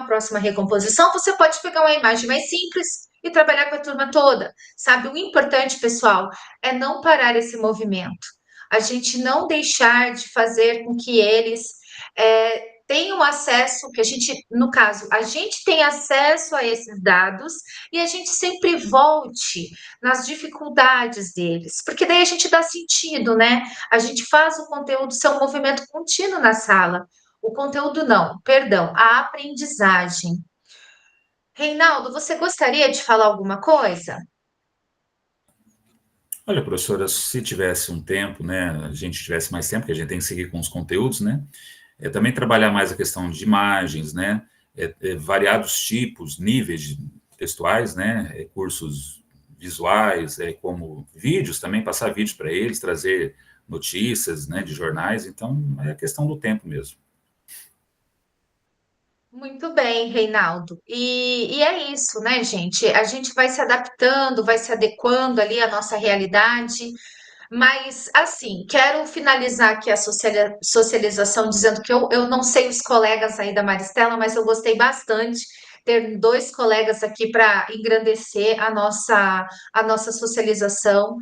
próxima recomposição, você pode pegar uma imagem mais simples e trabalhar com a turma toda, sabe? O importante, pessoal, é não parar esse movimento. A gente não deixar de fazer com que eles tenham acesso, que a gente, no caso, a gente tem acesso a esses dados e a gente sempre volte nas dificuldades deles, porque daí a gente dá sentido, né? A gente faz o conteúdo ser um movimento contínuo na sala. O conteúdo não, perdão, a aprendizagem. Reinaldo, você gostaria de falar alguma coisa? Olha, professora, se tivesse um tempo, né, a gente tivesse mais tempo, que a gente tem que seguir com os conteúdos, né, também trabalhar mais a questão de imagens, né, variados tipos, níveis textuais, né, cursos visuais, como vídeos também, passar vídeos para eles, trazer notícias, né, de jornais, então é a questão do tempo mesmo. Muito bem, Reinaldo. E é isso, né, gente? A gente vai se adaptando, vai se adequando ali à nossa realidade. Mas, assim, quero finalizar aqui a socialização dizendo que eu não sei os colegas aí da Maristela, mas eu gostei bastante ter dois colegas aqui para engrandecer a nossa socialização.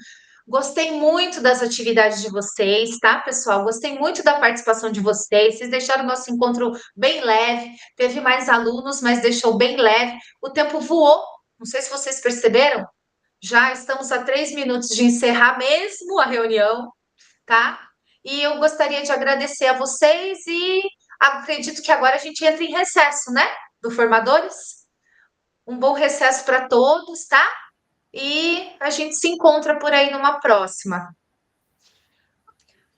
Gostei muito das atividades de vocês, tá, pessoal? Gostei muito da participação de vocês. Vocês deixaram o nosso encontro bem leve. Teve mais alunos, mas deixou bem leve. O tempo voou. Não sei se vocês perceberam. Já estamos a 3 minutos de encerrar mesmo a reunião, tá? E eu gostaria de agradecer a vocês e acredito que agora a gente entra em recesso, né? Do Formadores. Um bom recesso para todos, tá? E a gente se encontra por aí numa próxima.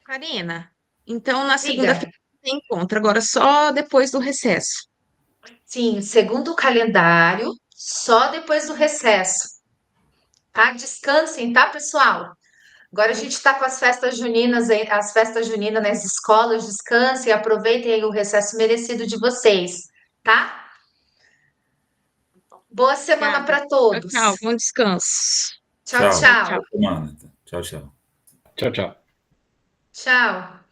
Karina, então na Diga. segunda-feira tem encontro, agora só depois do recesso. Sim, segundo o calendário, só depois do recesso, tá? Descansem, tá, pessoal? Agora a gente está com as festas juninas, as festas juninas nas escolas, descansem, aproveitem aí o recesso merecido de vocês, tá? Boa semana Obrigada. para Tchau, todos. tchau. Bom descanso. Tchau, Tchau. tchau. Tchau. Boa semana. Tchau, tchau. Tchau, tchau. Tchau.